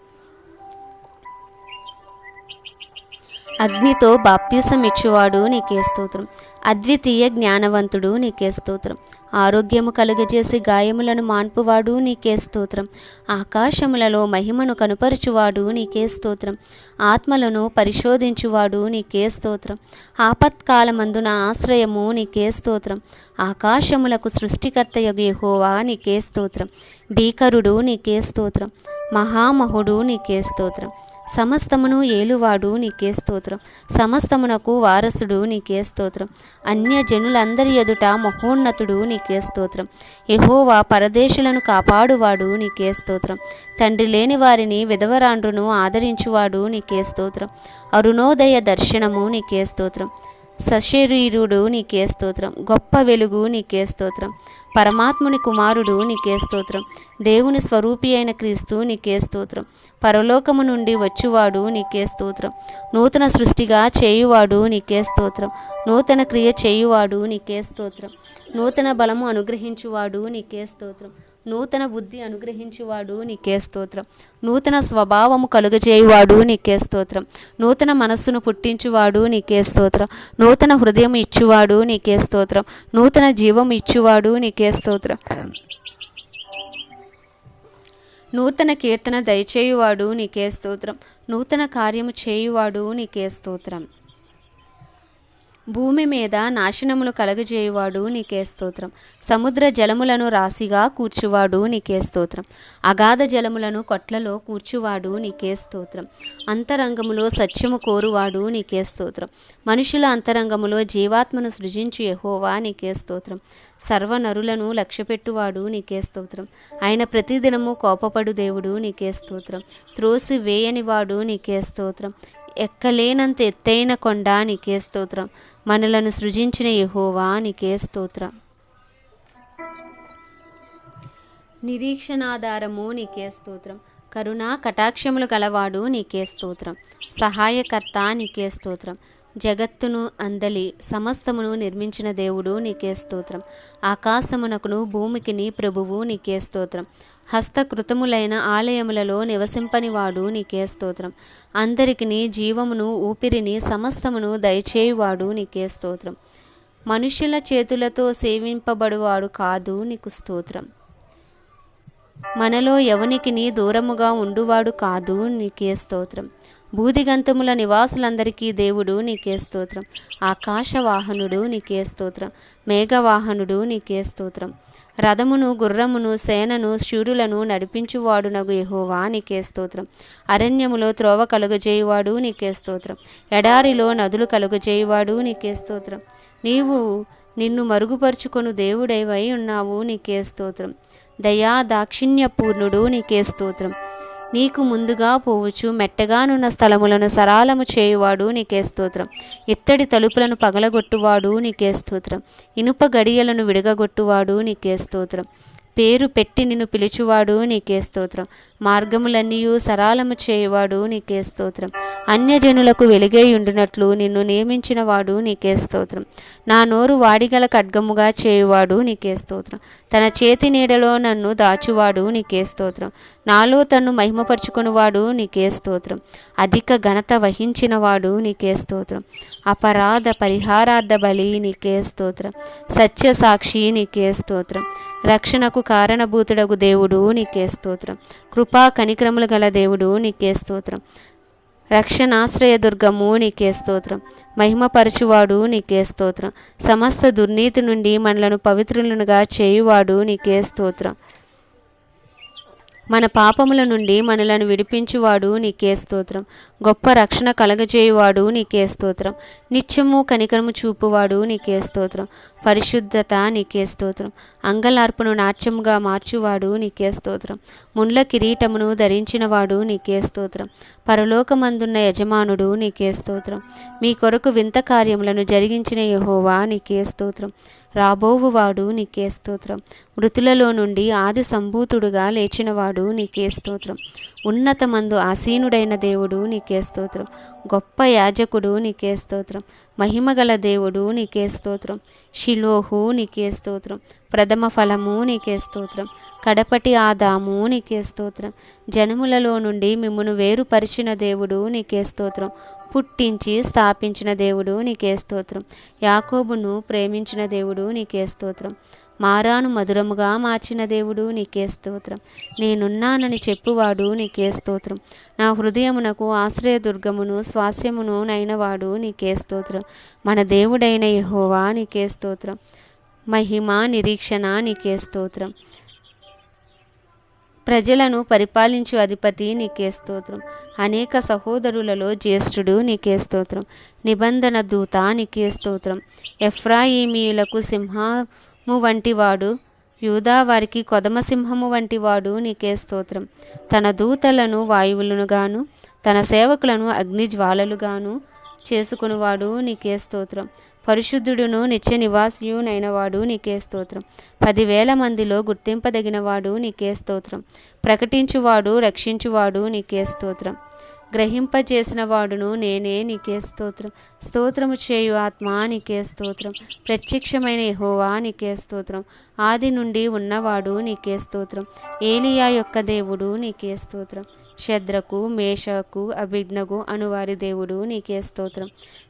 అగ్నితో బాప్తీసం ఇచ్చువాడు నీకే స్తోత్రం. అద్వితీయ జ్ఞానవంతుడు నీకే స్తోత్రం. ఆరోగ్యము కలుగజేసి గాయములను మాన్పువాడు నీకే స్తోత్రం. ఆకాశములలో మహిమను కనుపరుచువాడు నీకే స్తోత్రం. ఆత్మలను పరిశోధించువాడు నీకే స్తోత్రం. ఆపత్కాలమందున ఆశ్రయము నీకే స్తోత్రం. ఆకాశములకు సృష్టికర్తయగు యెహోవా నీకే స్తోత్రం. భీకరుడు నీకే స్తోత్రం. మహామహుడు నీకే స్తోత్రం. సమస్తమును ఏలువాడు నీకే స్తోత్రం. సమస్తమునకు వారసుడు నీకే స్తోత్రం. అన్యజనులందరి ఎదుట మహోన్నతుడు నీకే స్తోత్రం. యెహోవా పరదేశులను కాపాడువాడు నీకే స్తోత్రం. తండ్రి లేని వారిని విధవరాండ్రును ఆదరించువాడు నీకే స్తోత్రం. అరుణోదయ దర్శనము నీకే స్తోత్రం. సశరీరుడు నీకే స్తోత్రం. గొప్ప వెలుగు నీకే స్తోత్రం. పరమాత్ముని కుమారుడు నీకే స్తోత్రం. దేవుని స్వరూపి అయిన క్రీస్తు నీకే స్తోత్రం. పరలోకము నుండి వచ్చువాడు నీకే స్తోత్రం. నూతన సృష్టిగా చేయువాడు నీకే స్తోత్రం. నూతన క్రియ చేయువాడు నీకే స్తోత్రం. నూతన బలము అనుగ్రహించువాడు నీకే స్తోత్రం. నూతన బుద్ధి అనుగ్రహించువాడు నీకే స్తోత్రం. నూతన స్వభావము కలుగజేయువాడు నీకే స్తోత్రం. నూతన మనస్సును పుట్టించువాడు నీకే స్తోత్రం. నూతన హృదయం ఇచ్చువాడు నీకే స్తోత్రం. నూతన జీవం ఇచ్చువాడు నీకే స్తోత్రం. నూతన కీర్తన దయచేయువాడు నీకే స్తోత్రం. నూతన కార్యము చేయువాడు నీకే స్తోత్రం. భూమి మీద నాశనములు కలగజేయువాడు నీకే స్తోత్రం. సముద్ర జలములను రాశిగా కూర్చువాడు నీకే స్తోత్రం. అగాధ జలములను కొట్లలో కూర్చువాడు నీకే స్తోత్రం. అంతరంగములో సత్యము కోరువాడు నీకే స్తోత్రం. మనుషుల అంతరంగములో జీవాత్మను సృజించు యెహోవా నీకే స్తోత్రం. సర్వనరులను లక్ష్యపెట్టువాడు నీకే స్తోత్రం. ఆయన ప్రతిదినము కోపపడు దేవుడు నీకే స్తోత్రం. త్రోసి వేయనివాడు నీకే స్తోత్రం. ఎక్కలేనంత ఎత్తైన కొండ నీకే స్తోత్రం. మనలను సృజించిన యెహోవా నీకే స్తోత్రం. నిరీక్షణాధారము నీకే స్తోత్రం. కరుణా కటాక్షములు కలవాడు నీకే స్తోత్రం. సహాయకర్త నీకే స్తోత్రం. జగత్తును అందలి సమస్తమును నిర్మించిన దేవుడు నీకే స్తోత్రం. ఆకాశమునకును భూమికిని ప్రభువు నీకే స్తోత్రం. హస్తకృతములైన ఆలయములలో నివసింపనివాడు నీకే స్తోత్రం. అందరికిని జీవమును ఊపిరిని సమస్తమును దయచేయువాడు నీకే స్తోత్రం. మనుష్యుల చేతులతో సేవింపబడువాడు కాదు నీకు స్తోత్రం. మనలో ఎవనికిని దూరముగా ఉండువాడు కాదు నీకే స్తోత్రం. బూదిగంతముల నివాసులందరికీ దేవుడు నీకే స్తోత్రం. ఆకాశవాహనుడు నీకే స్తోత్రం. మేఘవాహనుడు నీకే స్తోత్రం. రథమును గుర్రమును సేనను శూరులను నడిపించువాడునగు యెహోవా నీకే స్తోత్రం. అరణ్యములో త్రోవ కలుగజేయువాడు నీకే స్తోత్రం. ఎడారిలో నదులు కలుగజేయువాడు నీకే స్తోత్రం. నీవు నిన్ను మరుగుపరుచుకొను దేవుడైవై ఉన్నావు నీకే స్తోత్రం. దయా దాక్షిణ్యపూర్ణుడు నీకే స్తోత్రం. నీకు ముందుగా పోవచ్చు మెట్టగానున్న స్థలములను సరాలము చేయువాడు నీకే స్తోత్రం. ఇత్తడి తలుపులను పగలగొట్టువాడు నీకే స్తోత్రం. ఇనుప గడియలను విడగొట్టువాడు నీకే స్తోత్రం. పేరు పెట్టి నిన్ను పిలుచువాడు నీకే స్తోత్రం. మార్గములన్నీయు సరాలము చేయువాడు నీకే స్తోత్రం. అన్యజనులకు వెలుగైయుండునట్లు నిన్ను నియమించిన వాడు నీకే స్తోత్రం. నా నోరు వాడిగల ఖడ్గముగా చేయువాడు నీకే స్తోత్రం. తన చేతి నీడలో నన్ను దాచువాడు నీకే స్తోత్రం. నాలో తన్ను మహిమపరుచుకునివాడు నీకే స్తోత్రం. అధిక ఘనత వహించినవాడు నీకే స్తోత్రం. అపరాధ పరిహారార్థ బలి నీకే స్తోత్రం. సత్య సాక్షి నీకే స్తోత్రం. రక్షణకు కారణభూతుడగు దేవుడు నీకే స్తోత్రం. కృపా కనిక్రములు గల దేవుడు నీకే స్తోత్రం. రక్షణాశ్రయ దుర్గము నీకే స్తోత్రం. మహిమపరచువాడు నీకే స్తోత్రం. సమస్త దుర్నీతి నుండి మనలను పవిత్రులుగా చేయువాడు నీకే స్తోత్రం. మన పాపముల నుండి మనలను విడిపించువాడు నీకే స్తోత్రం. గొప్ప రక్షణ కలగజేయువాడు నీకే స్తోత్రం. నిత్యము కనికరము చూపువాడు నీకే స్తోత్రం. పరిశుద్ధత నీకే స్తోత్రం. అంగలార్పును నాట్యముగా మార్చువాడు నీకే స్తోత్రం. ముండ్ల కిరీటమును ధరించినవాడు నీకే స్తోత్రం. పరలోకమందున్న యజమానుడు నీకే స్తోత్రం. మీ కొరకు వింత కార్యములను జరిగించిన యెహోవా నీకే స్తోత్రం. రాబోవువాడు నీకే స్తోత్రం. మృతులలో నుండి ఆది సంభూతుడుగా లేచినవాడు నీకే స్తోత్రం. ఉన్నతమందు ఆసీనుడైన దేవుడు నీకే స్తోత్రం. గొప్ప యాజకుడు నీకే స్తోత్రం. మహిమగల దేవుడు నీకే స్తోత్రం. షిలోహు నీకే స్తోత్రం. ప్రథమ ఫలము నీకే స్తోత్రం. కడపటి ఆదాము నీకే స్తోత్రం. జనములలో నుండి మిమ్మును వేరుపరిచిన దేవుడు నీకే స్తోత్రం. పుట్టించి స్థాపించిన దేవుడు నీకే స్తోత్రం. యాకోబును ప్రేమించిన దేవుడు నీకే స్తోత్రం. మారాను మధురముగా మార్చిన దేవుడు నీకే స్తోత్రం. నేనున్నానని చెప్పువాడు నీకే స్తోత్రం. నా హృదయమునకు ఆశ్రయదుర్గమును స్వాస్యమును నైనవాడు నీకే స్తోత్రం. మన దేవుడైన యెహోవా నీకే స్తోత్రం. మహిమ నిరీక్షణ నీకే స్తోత్రం. ప్రజలను పరిపాలించు అధిపతి నీకే స్తోత్రం. అనేక సహోదరులలో జ్యేష్ఠుడు నీకే స్తోత్రం. నిబంధన దూత నీకే స్తోత్రం. ఎఫ్రాయిమీయులకు సింహము వంటివాడు, యూదా వారికి కొదమ సింహము వంటివాడు నీకే స్తోత్రం. తన దూతలను వాయువులను గాను తన సేవకులను అగ్ని జ్వాలలుగాను చేసుకునివాడు నీకే స్తోత్రం. పరిశుద్ధుడును నిత్య నివాసియునైనవాడు నీకే స్తోత్రం. 10,000 మందిలో గుర్తింపదగినవాడు నీకే స్తోత్రం. ప్రకటించువాడు రక్షించువాడు నీకే స్తోత్రం. గ్రహింపజేసిన వాడును నేనే నీకే స్తోత్రం. స్తోత్రము చేయు ఆత్మ నీకే స్తోత్రం. ప్రత్యక్షమైన యెహోవా నీకే స్తోత్రం. ఆది నుండి ఉన్నవాడు నీకే స్తోత్రం. ఏలియా యొక్క దేవుడు నీకే స్తోత్రం. శద్రకు మేషకు అభిజ్ఞకు అనువారి దేవుడు నీకే స్తోత్రం.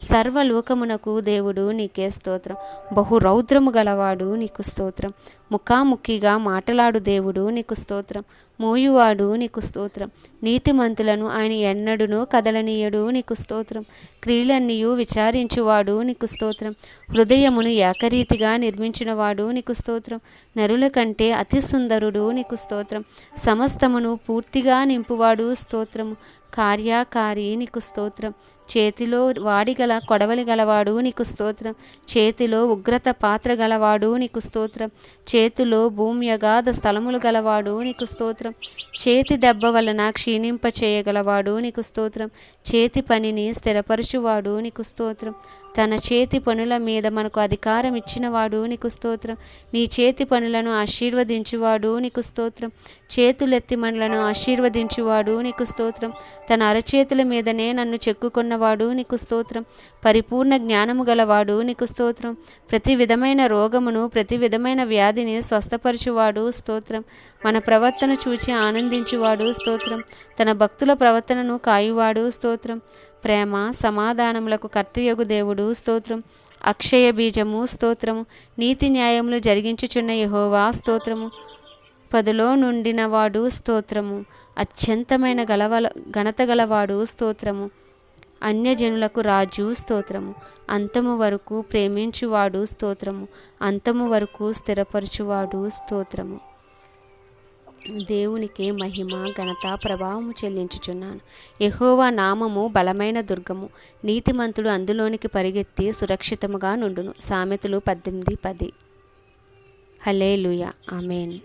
సర్వలోకమునకు దేవుడు నీకే స్తోత్రం. బహురౌద్రము గలవాడు నీకు స్తోత్రం. ముఖాముఖిగా మాటలాడు దేవుడు నీకు స్తోత్రం. మోయువాడు నీకు స్తోత్రం. నీతిమంతులను ఆయన ఎన్నడును కదలనీయడు నీకు స్తోత్రం. క్రియలన్నీయు విచారించువాడు నీకు స్తోత్రం. హృదయమును ఏకరీతిగా నిర్మించినవాడు నీకు స్తోత్రం. నరుల కంటే అతి సుందరుడు నీకు స్తోత్రం. సమస్తమును పూర్తిగా నింపువాడు స్తోత్రము. కార్యాకారి నీకు స్తోత్రం. చేతిలో వాడిగల కొడవలి గలవాడు నీకు స్తోత్రం. చేతిలో ఉగ్రత పాత్ర గలవాడు నీకు స్తోత్రం. చేతిలో భూమి అగాధ స్థలములు గలవాడు నీకు స్తోత్రం. చేతి దెబ్బ వలన క్షీణింప చేయగలవాడు నీకు స్తోత్రం. చేతి పనిని స్థిరపరచువాడు నీకు స్తోత్రం. తన చేతి పనుల మీద మనకు అధికారం ఇచ్చినవాడు నీకు స్తోత్రం. నీ చేతి పనులను ఆశీర్వదించువాడు నీకు స్తోత్రం. చేతులెత్తి మనలను ఆశీర్వదించువాడు నీకు స్తోత్రం. తన అరచేతుల మీదనే నన్ను చెక్కుకున్నవాడు నీకు స్తోత్రం. పరిపూర్ణ జ్ఞానము గలవాడు నీకు స్తోత్రం. ప్రతి విధమైన రోగమును ప్రతి విధమైన వ్యాధిని స్వస్థపరచువాడు స్తోత్రం. మన ప్రవర్తన చూచి ఆనందించువాడు స్తోత్రం. తన భక్తుల ప్రవర్తనను కాయువాడు స్తోత్రం. ప్రేమ సమాధానములకు కర్తయగు దేవుడు స్తోత్రం. అక్షయ బీజము స్తోత్రము. నీతి న్యాయములు జరిగించుచున్న యెహోవా స్తోత్రము. పదిలో నుండినవాడు స్తోత్రము. అత్యంతమైన ఘనత గలవాడు స్తోత్రము. అన్యజనులకు రాజు స్తోత్రము. అంతము వరకు ప్రేమించువాడు స్తోత్రము. అంతము వరకు స్థిరపరచువాడు స్తోత్రము. దేవునికి మహిమ ఘనత ప్రభావము చెల్లించుచున్నాను. యెహోవా నామము బలమైన దుర్గము. నీతిమంతుడు అందులోనికి పరిగెత్తి సురక్షితముగా నుండును. సామెతలు 18:10. హల్లెలూయా. ఆమేన్.